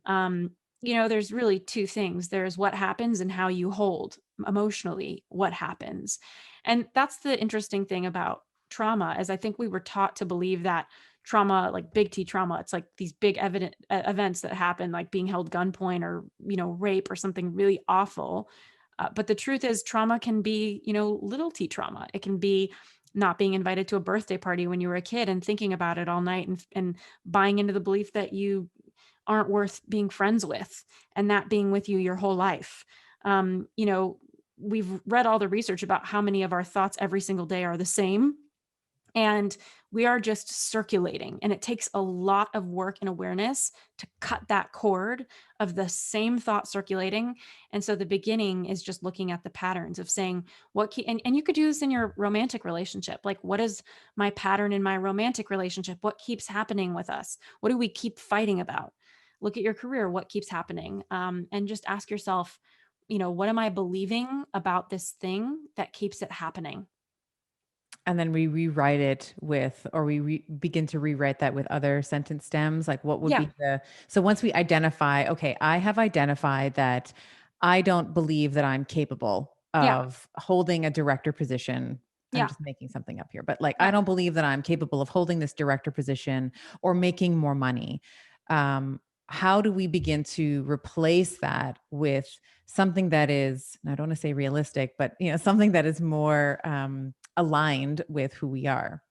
Um, there's really two things. There's what happens and how you hold emotionally what happens. And that's the interesting thing about trauma is I think we were taught to believe that trauma, like big T trauma, it's like these big evident events that happen, like being held gunpoint or, rape or something really awful. But the truth is trauma can be, little T trauma. It can be not being invited to a birthday party when you were a kid and thinking about it all night, and buying into the belief that you aren't worth being friends with, and that being with you your whole life. We've read all the research about how many of our thoughts every single day are the same, and we are just circulating, and it takes a lot of work and awareness to cut that cord of the same thought circulating. And so the beginning is just looking at the patterns of saying and you could do this in your romantic relationship. Like, what is my pattern in my romantic relationship? What keeps happening with us? What do we keep fighting about? Look at your career. What keeps happening? And just ask yourself, what am I believing about this thing that keeps it happening? And then we rewrite it with, or begin to rewrite that with other sentence stems. Like, what would Yeah. be so once we identify, okay, I have identified that I don't believe that I'm capable Yeah. of holding a director position. I'm Yeah. just making something up here, but like, I Yeah. don't believe that I'm capable of holding this director position or making more money. Um, how do we begin to replace that with something that is, I don't want to say realistic, but something that is more, aligned with who we are?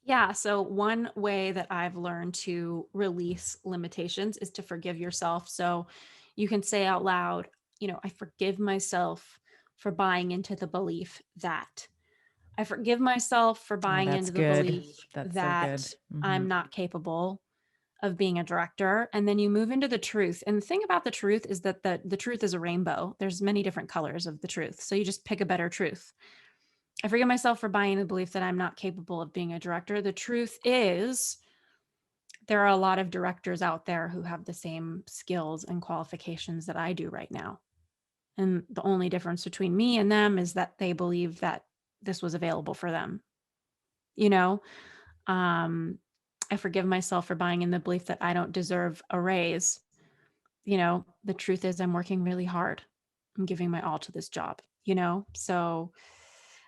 Yeah. So, one way that I've learned to release limitations is to forgive yourself. So, you can say out loud, I forgive myself for buying into the belief that. I forgive myself for Oh, buying that's into the good. belief That's so good. that Mhm. I'm not capable of being a director. And then you move into the truth. And the thing about the truth is that the truth is a rainbow. There's many different colors of the truth. So, you just pick a better truth. I forgive myself for buying the belief that I'm not capable of being a director. The truth is, there are a lot of directors out there who have the same skills and qualifications that I do right now. And the only difference between me and them is that they believe that this was available for them. You know, um, I forgive myself for buying in the belief that I don't deserve a raise. The truth is, I'm working really hard. I'm giving my all to this job, So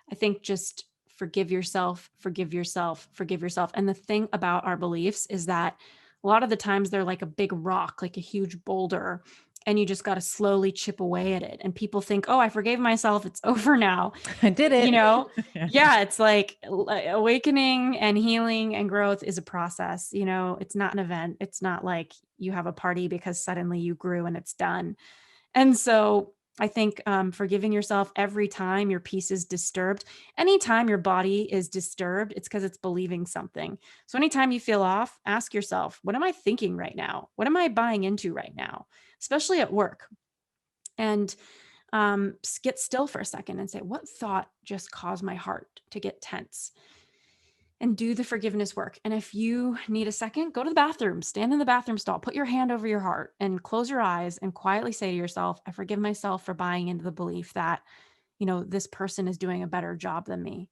I think just forgive yourself, forgive yourself, forgive yourself. And the thing about our beliefs is that a lot of the times they're like a big rock, like a huge boulder, and you just got to slowly chip away at it. And people think, oh, I forgave myself. It's over now. I did You it. know, Yeah. yeah, it's like awakening and healing and growth is a process. It's not an event. It's not like you have a party because suddenly you grew and it's done. And so I think forgiving yourself every time your peace is disturbed, anytime your body is disturbed, it's because it's believing something. So anytime you feel off, ask yourself, what am I thinking right now? What am I buying into right now? Especially at work. And get still for a second and say, what thought just caused my heart to get tense? And do the forgiveness work. And if you need a second, go to the bathroom, stand in the bathroom stall, put your hand over your heart and close your eyes and quietly say to yourself, I forgive myself for buying into the belief that, this person is doing a better job than me.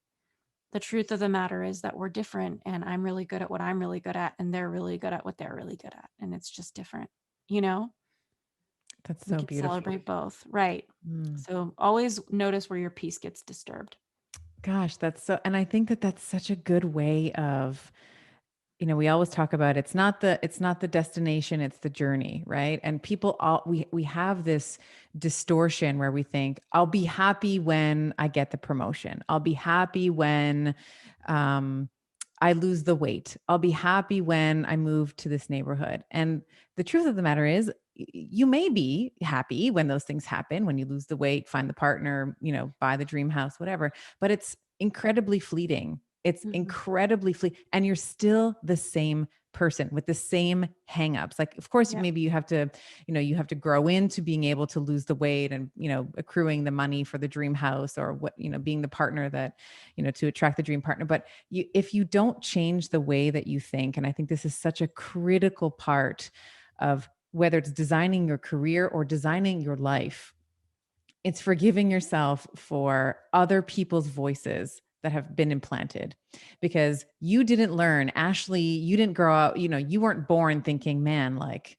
The truth of the matter is that we're different, and I'm really good at what I'm really good at, and they're really good at what they're really good at. And it's just different, you know? That's We so can beautiful. celebrate both. Right. Mm. So always notice where your peace gets disturbed. Gosh, that's so, and I think that that's such a good way of, we always talk about it's not the destination, it's the journey, right? And people all we have this distortion where we think, I'll be happy when I get the promotion. I'll be happy when um I lose the weight. I'll be happy when I move to this neighborhood. And the truth of the matter is, you may be happy when those things happen, when you lose the weight, find the partner, buy the dream house, whatever, but it's incredibly fleeting. It's Mhm. incredibly fleeting. And you're still the same person with the same hangups. Like, of course, Yep. maybe you have to grow into being able to lose the weight and, accruing the money for the dream house, or what, being the partner that, to attract the dream partner. But if you don't change the way that you think, and I think this is such a critical part of whether it's designing your career or designing your life, it's forgiving yourself for other people's voices that have been implanted, because you didn't learn, Ashley, you didn't grow up, you weren't born thinking, man, like,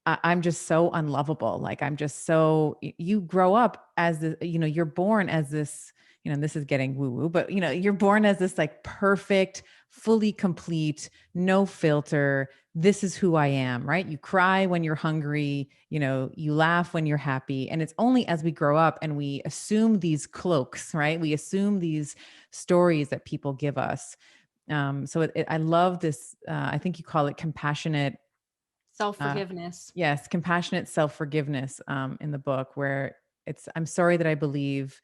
I'm just so unlovable. Like, I'm just so, you grow up as the, you're born as this, and this is getting woo woo, but you're born as this like perfect, fully complete, no filter. This is who I am, right? You cry when you're hungry, you laugh when you're happy. And it's only as we grow up and we assume these cloaks, right? We assume these stories that people give us. I love this. I think you call it compassionate. Uh, Self-forgiveness. yes, compassionate self forgiveness in the book, where I'm sorry that I believe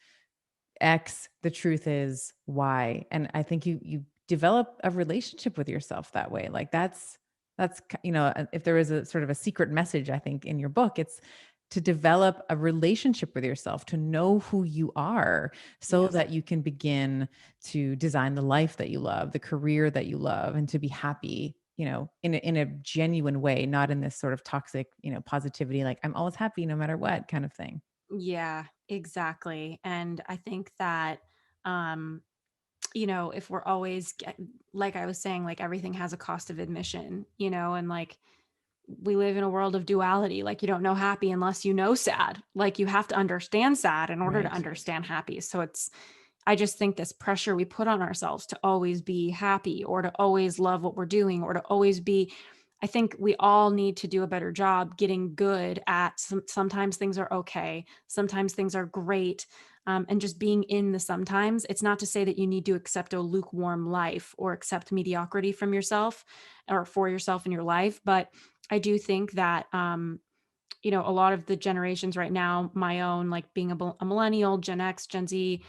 X, the truth is Y. And I think you develop a relationship with yourself that way. Like if there is a sort of a secret message, I think in your book, it's to develop a relationship with yourself, to know who you are so Yes. that you can begin to design the life that you love, the career that you love, and to be happy, in a genuine way, not in this sort of toxic, positivity, like I'm always happy no matter what kind of thing. Yeah, exactly. And I think that, um, if we're always like I was saying, like everything has a cost of admission, and like we live in a world of duality. Like you don't know happy unless you know sad. Like you have to understand sad in order to Right. understand happy. So I just think this pressure we put on ourselves to always be happy or to always love what we're doing or to always be, I think we all need to do a better job getting good at sometimes things are okay. Sometimes things are great. And just being in the sometimes. It's not to say that you need to accept a lukewarm life or accept mediocrity from yourself or for yourself in your life. But I do think that, a lot of the generations right now, my own, like being a millennial, Gen X, Gen Z,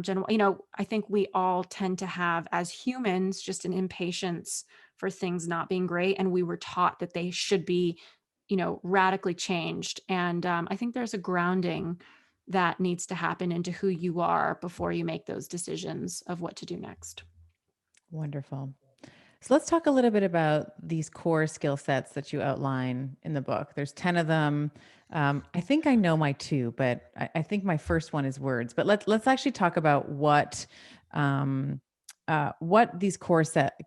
Gen, I think we all tend to have as humans just an impatience for things not being great. And we were taught that they should be, radically changed. And I think there's a grounding that needs to happen into who you are before you make those decisions of what to do next. Wonderful. So let's talk a little bit about these core skill sets that you outline in the book. There's 10 of them. I think I know my two, but I think my first one is words. But let's actually talk about what these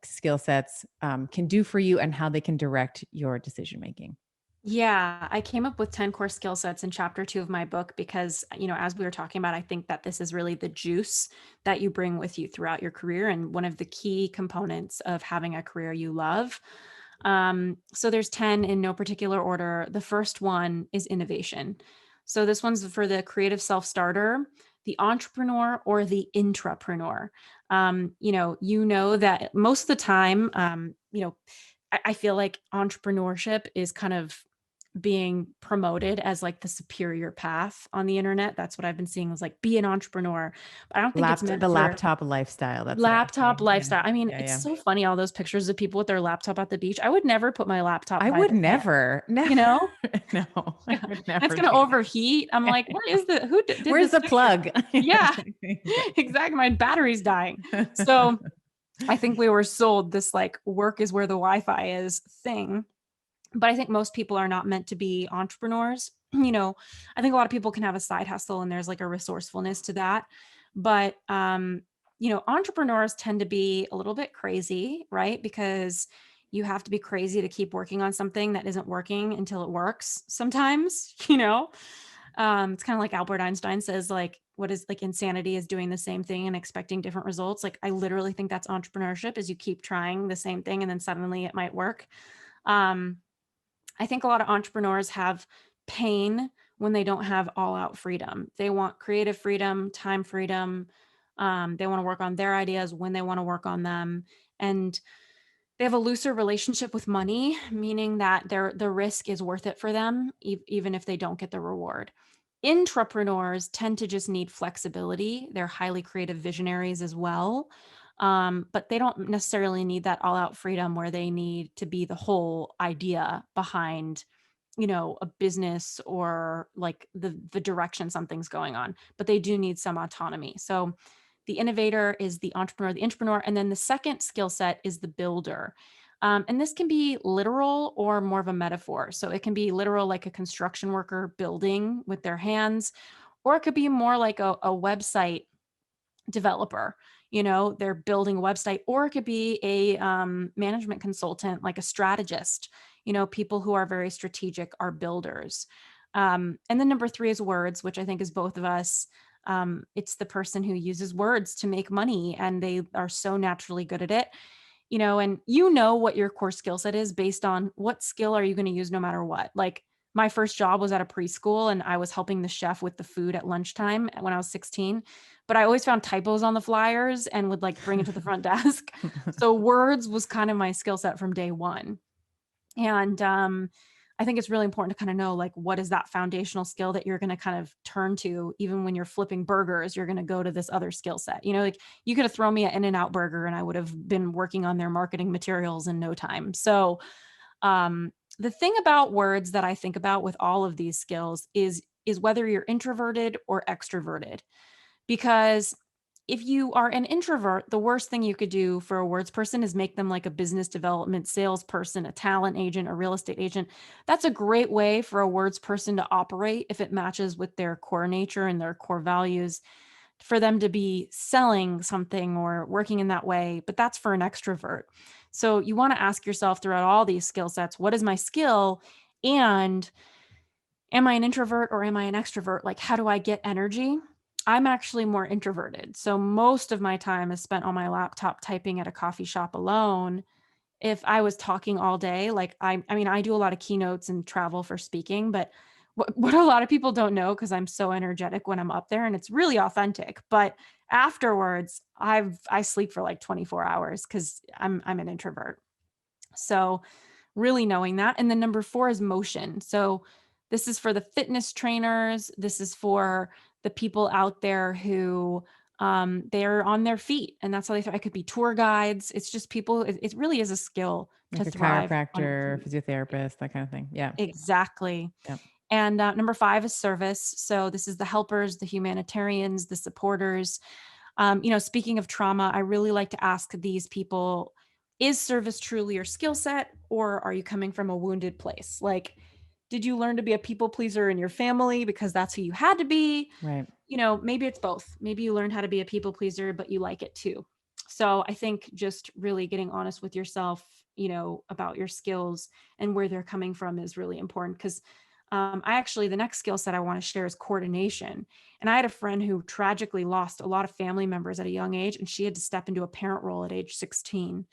skill sets can do for you and how they can direct your decision making. Yeah, I came up with 10 core skill sets in chapter 2 of my book because, as we were talking about, I think that this is really the juice that you bring with you throughout your career and one of the key components of having a career you love. So there's 10 in no particular order. The first one is innovation. So this one's for the creative self-starter, the entrepreneur, or the intrapreneur. That most of the time, I feel like entrepreneurship is kind of being promoted as like the superior path on the internet. That's what I've been seeing is like be an entrepreneur. But I don't think it's meant The for laptop lifestyle. That's what I laptop say. Yeah. lifestyle. I mean, Yeah. it's Yeah. so funny all those pictures of people with their laptop at the beach. I would never put my laptop I by would the bed, never, never, you know? no, I Yeah. would It's never going to do overheat. I'm that. like, what is the who did Where's this the picture? plug? Yeah, Exactly. exactly. My battery's dying. So, I think we were sold this like work is where the Wi-Fi is thing, but I think most people are not meant to be entrepreneurs. I think a lot of people can have a side hustle and there's like a resourcefulness to that. But, entrepreneurs tend to be a little bit crazy, right? Because you have to be crazy to keep working on something that isn't working until it works sometimes, it's kind of like Albert Einstein says, like, what is like insanity is doing the same thing and expecting different results. Like, I literally think that's entrepreneurship is you keep trying the same thing and then suddenly it might work. Um, I think a lot of entrepreneurs have pain when they don't have all out freedom. They want creative freedom, time freedom. They want to work on their ideas when they want to work on them. And they have a looser relationship with money, meaning that the risk is worth it for them, even if they don't get the reward. Intrapreneurs tend to just need flexibility. They're highly creative visionaries as well. But they don't necessarily need that all out freedom where they need to be the whole idea behind, a business or like the direction something's going on, but they do need some autonomy. So the innovator is the entrepreneur, and then the second skill set is the builder. And this can be literal or more of a metaphor. So it can be literal, like a construction worker building with their hands, or it could be more like a website developer. They're building a website, or it could be a management consultant, like a strategist. People who are very strategic are builders. And then number three is words, which I think is both of us. It's the person who uses words to make money and they are so naturally good at it. And what your core skill set is based on what skill are you going to use no matter what. Like my first job was at a preschool and I was helping the chef with the food at lunchtime when I was 16, but I always found typos on the flyers and would like bring it to the front desk. So words was kind of my skill set from day one. And I think it's really important to kind of know like what is that foundational skill that you're going to kind of turn to even when you're flipping burgers, you're going to go to this other skill set. Like you could have thrown me an In-N-Out burger and I would have been working on their marketing materials in no time. So the thing about words that I think about with all of these skills is whether you're introverted or extroverted. Because if you are an introvert, the worst thing you could do for a words person is make them like a business development salesperson, a talent agent, a real estate agent. That's a great way for a words person to operate if it matches with their core nature and their core values, for them to be selling something or working in that way. But that's for an extrovert. So you want to ask yourself throughout all these skill sets, what is my skill? And am I an introvert or am I an extrovert? Like, how do I get energy? I'm actually more introverted. So most of my time is spent on my laptop typing at a coffee shop alone. If I was talking all day, like I mean, I do a lot of keynotes and travel for speaking, but what a lot of people don't know, because I'm so energetic when I'm up there and it's really authentic. But afterwards, I sleep for like 24 hours because I'm an introvert. So really knowing that. And then number 4 is motion. So this is for the fitness trainers. This is for the people out there who they're on their feet and that's how they thrive. It could be tour guides. It's just people. It really is a skill to Like a thrive on your chiropractor, feet. physiotherapist, that kind of thing. Yeah. Exactly. Yeah. And number 5 is service. So this is the helpers, the humanitarians, the supporters. Speaking of trauma, I really like to ask these people, is service truly your skill set, or are you coming from a wounded place? Like, did you learn to be a people pleaser in your family because that's who you had to be? Right. Maybe it's both. Maybe you learned how to be a people pleaser, but you like it too. So I think just really getting honest with yourself, about your skills and where they're coming from is really important. Because the next skill set I want to share is coordination. And I had a friend who tragically lost a lot of family members at a young age, and she had to step into a parent role at age 16.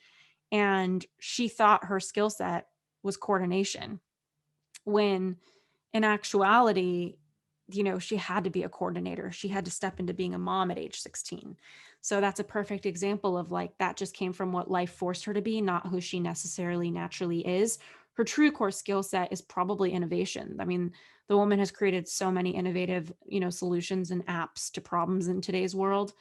And she thought her skill set was coordination, when in actuality, she had to be a coordinator. She had to step into being a mom at age 16. So that's a perfect example of like that just came from what life forced her to be, not who she necessarily naturally is. Her true core skill set is probably innovation. I mean, the woman has created so many innovative, solutions and apps to problems in today's world.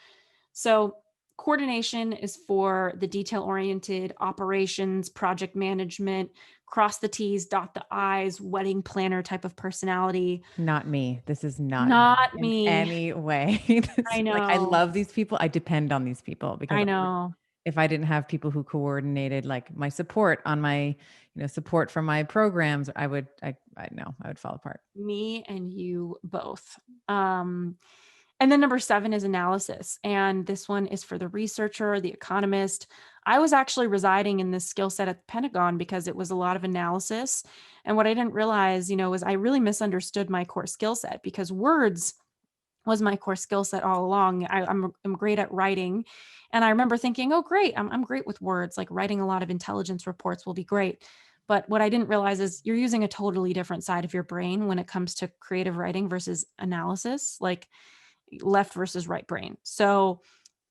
So coordination is for the detail oriented operations, project management, cross the T's, dot the I's, wedding planner type of personality. Not me. This is not me Not in me. any way. I Like, I know. love these people. I depend on these people because I know. if I didn't have people who coordinated like my support on my, support from my programs, I know I would fall apart. Me and you both. And then number 7 is analysis. And this one is for the researcher, the economist. I was actually residing in this skill set at the Pentagon because it was a lot of analysis. And what I didn't realize, was I really misunderstood my core skill set, because words was my core skill set all along. I'm great at writing. And I remember thinking, oh, great, I'm great with words. Like writing a lot of intelligence reports will be great. But what I didn't realize is you're using a totally different side of your brain when it comes to creative writing versus analysis, like left versus right brain. So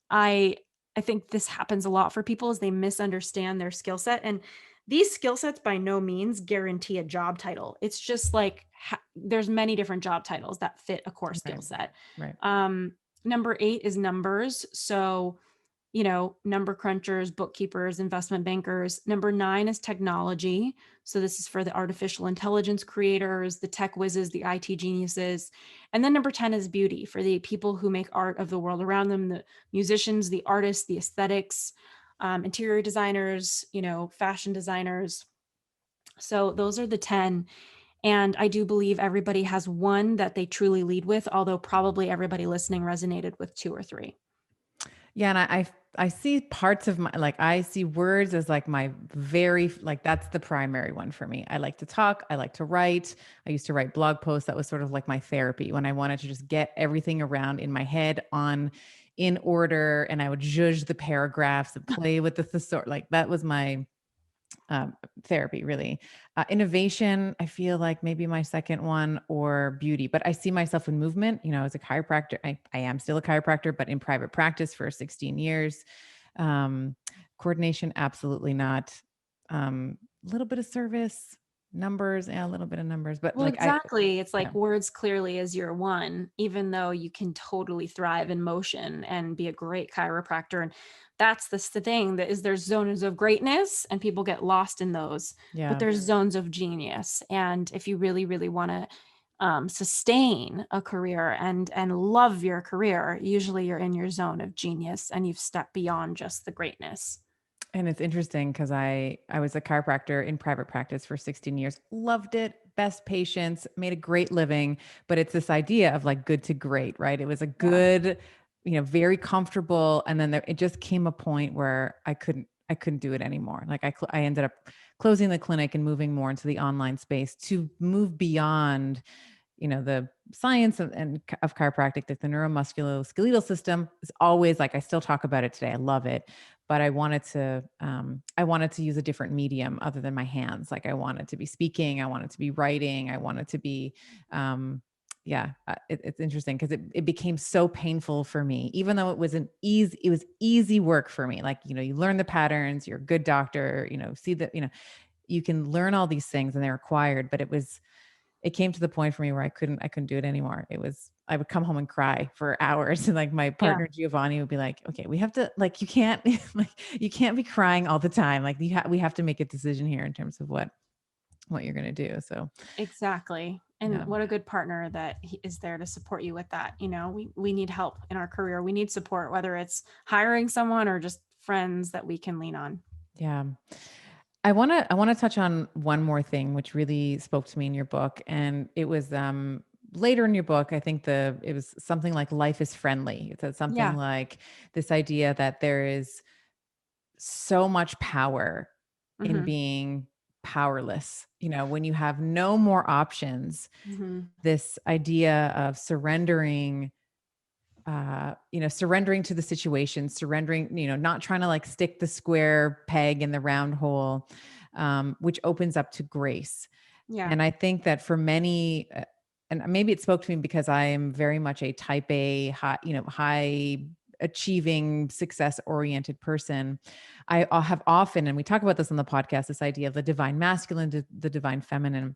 I I think this happens a lot for people, is they misunderstand their skill set. And these skill sets by no means guarantee a job title. It's just like there's many different job titles that fit a core skill Right. set. Right. Number 8 is numbers. So number crunchers, bookkeepers, investment bankers. Number 9 is technology. So this is for the artificial intelligence creators, the tech whizzes, the IT geniuses. And then number 10 is beauty, for the people who make art of the world around them, the musicians, the artists, the aesthetics, interior designers, fashion designers. So those are the 10. And I do believe everybody has one that they truly lead with, although probably everybody listening resonated with 2 or 3. Yeah, and I see parts of my, like, I see words as like my very, like, that's the primary one for me. I like to talk, I like to write. I used to write blog posts. That was sort of like my therapy when I wanted to just get everything around in my head on in order, and I would judge the paragraphs and play with the thesaurus. Like, that was my therapy, really. Innovation, I feel like maybe my second one, or beauty. But I see myself in movement. As a chiropractor, I am still a chiropractor, but in private practice for 16 years. Um, Coordination, absolutely not. A little bit of service, numbers, yeah, a little bit of numbers, but Well, like I, exactly. It's yeah, like words clearly is your one, even though you can totally thrive in motion and be a great chiropractor. And that's the thing that is there's zones of greatness and people get lost in those, but yeah. there's zones of genius. And if you really, really want to sustain a career and love your career, usually you're in your zone of genius and you've stepped beyond just the greatness. And it's interesting because I was a chiropractor in private practice for 16 years. Loved it. Best patients, made a great living, but it's this idea of like good to great, right? It was a Yeah. good, very comfortable, and then it just came a point where I couldn't do it anymore. Like I ended up closing the clinic and moving more into the online space to move beyond, the science of chiropractic, that the neuromusculoskeletal system is always, like, I still talk about it today. I love it, but I wanted to use a different medium other than my hands. Like, I wanted to be speaking, I wanted to be writing, I wanted to be, yeah, it's interesting because it became so painful for me, even though it was easy work for me. Like, you learn the patterns, you're a good doctor, see that, you can learn all these things and they're required, but it came to the point for me where I couldn't do it anymore. I would come home and cry for hours, and like my Yeah. partner Giovanni would be like, "Okay, we have to, like, you can't like you can't be crying all the time. Like, we have to make a decision here in terms of what you're going to do." So, Exactly. And yeah. what a good partner that he is there to support you with that. We need help in our career. We need support, whether it's hiring someone or just friends that we can lean on. Yeah. I want to touch on one more thing which really spoke to me in your book, and it was later in your book. I think it was something like life is friendly. It said something Yeah. like this idea that there is so much power in Hmm. being powerless. When you have no more options, Hmm. this idea of surrendering, surrendering to the situation, surrendering, not trying to like stick the square peg in the round hole, which opens up to grace. Yeah. And I think that for many, and maybe it spoke to me because I am very much a type A, high achieving, success oriented person. I'll have often, and we talk about this on the podcast, this idea of the divine masculine, the divine feminine.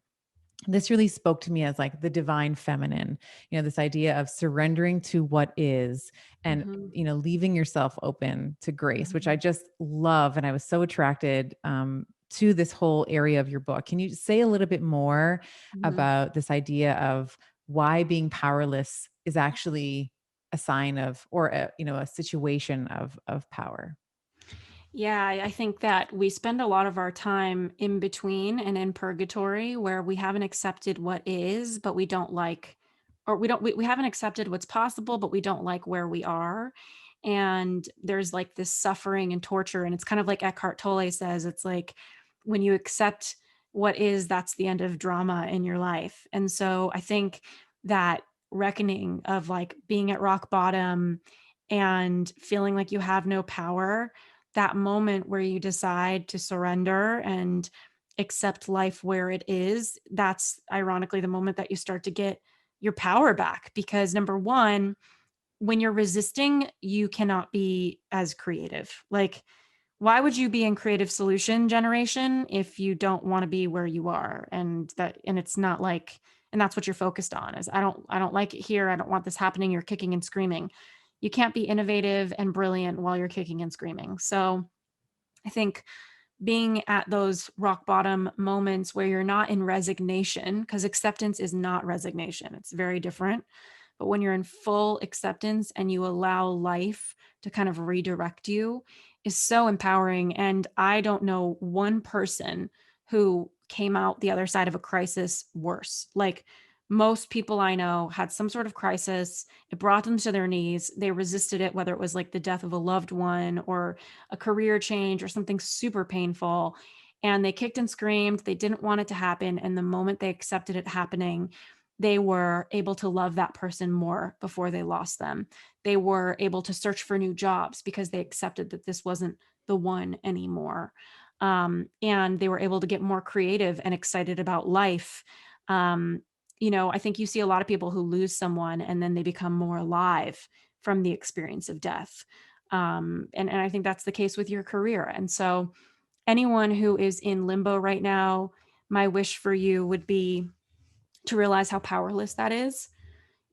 This really spoke to me as like the divine feminine, this idea of surrendering to what is, and, Hmm. leaving yourself open to grace, which I Hmm. just love. And I was so attracted to this whole area of your book. Can you say a little bit more Hmm. about this idea of why being powerless is actually a sign of, or a situation of power? Yeah, I think that we spend a lot of our time in between and in purgatory where we haven't accepted what is, but we don't like, or we haven't accepted what's possible, but we don't like where we are. And there's like this suffering and torture. And it's kind of like Eckhart Tolle says, it's like when you accept what is, that's the end of drama in your life. And so I think that reckoning of like being at rock bottom and feeling like you have no power, that moment where you decide to surrender and accept life where it is, that's ironically the moment that you start to get your power back. Because number one, when you're resisting, you cannot be as creative. Like, why would you be in creative solution generation if you don't want to be where you are? And it's not like, and that's what you're focused on is I don't like it here. I don't want this happening. You're kicking and screaming. You can't be innovative and brilliant while you're kicking and screaming. So I think being at those rock bottom moments where you're not in resignation, because acceptance is not resignation, it's very different. But when you're in full acceptance and you allow life to kind of redirect you, is so empowering. And I don't know one person who came out the other side of a crisis worse. Like Most people I know had some sort of crisis. It brought them to their knees. They resisted it, whether it was like the death of a loved one or a career change or something super painful. And they kicked and screamed. They didn't want it to happen. And the moment they accepted it happening, they were able to love that person more before they lost them. They were able to search for new jobs because they accepted that this wasn't the one anymore. And they were able to get more creative and excited about life. Um, I think you see a lot of people who lose someone and then they become more alive from the experience of death. And I think that's the case with your career. And so anyone who is in limbo right now, my wish for you would be to realize how powerless that is.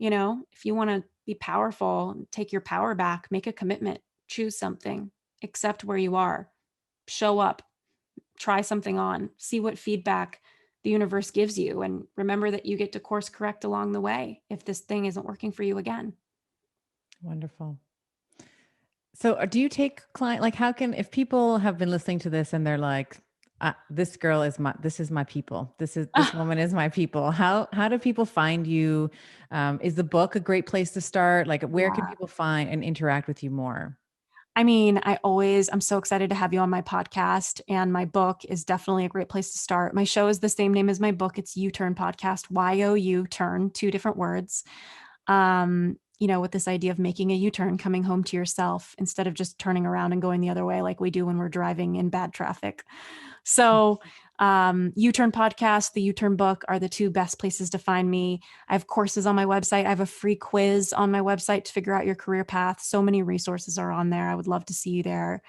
If you want to be powerful, take your power back, make a commitment, choose something, accept where you are, show up, try something on, see what feedback the universe gives you. And remember that you get to course correct along the way if this thing isn't working for you again. Wonderful. So do you take client, like if people have been listening to this and they're like, this is my people. This woman is my people. How do people find you? Is the book a great place to start? Like where can people find and interact with you more? I mean, I'm so excited to have you on my podcast, and my book is definitely a great place to start. My show is the same name as my book. It's U-Turn Podcast, YOU turn, two different words. With this idea of making a U-turn, coming home to yourself instead of just turning around and going the other way like we do when we're driving in bad traffic. So U-Turn Podcast, the U-Turn book are the two best places to find me. I have courses on my website. I have a free quiz on my website to figure out your career path. So many resources are on there. I would love to see you there.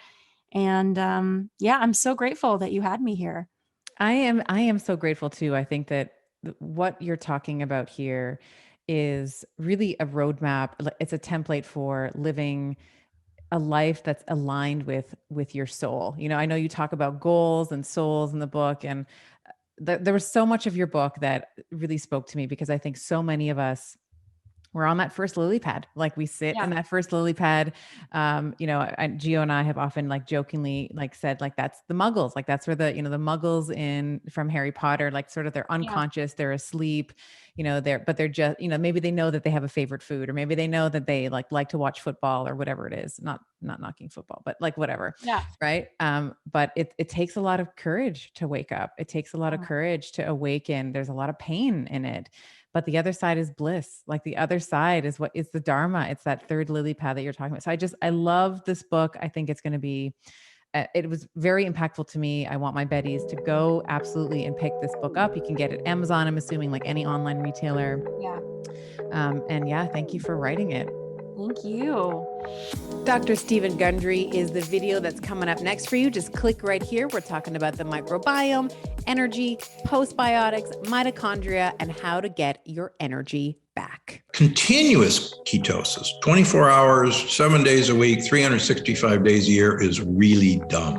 And I'm so grateful that you had me here. I am so grateful too. I think that what you're talking about here is really a roadmap. It's a template for living a life that's aligned with your soul. I know you talk about goals and souls in the book, and there was so much of your book that really spoke to me, because I think so many of us, we're on that first lily pad. Like we sit in that first lily pad. Gio and I have often like jokingly like said, like, that's the muggles. Like that's where the muggles from Harry Potter, like sort of they're unconscious, they're asleep, they're just, maybe they know that they have a favorite food, or maybe they know that they like to watch football or whatever it is. Not knocking football, but like whatever. Yeah. Right. But it takes a lot of courage to wake up. It takes a lot of courage to awaken. There's a lot of pain in it. But the other side is bliss. Like the other side is what is the Dharma. It's that third lily pad that you're talking about. So I love this book. I think it's going to be, it was very impactful to me. I want my Betties to go absolutely and pick this book up. You can get it at Amazon, I'm assuming, like any online retailer. Yeah. Thank you for writing it. Thank you. Dr. Stephen Gundry is the video that's coming up next for you. Just click right here. We're talking about the microbiome, energy, postbiotics, mitochondria, and how to get your energy back. Continuous ketosis, 24 hours, 7 days a week, 365 days a year is really dumb.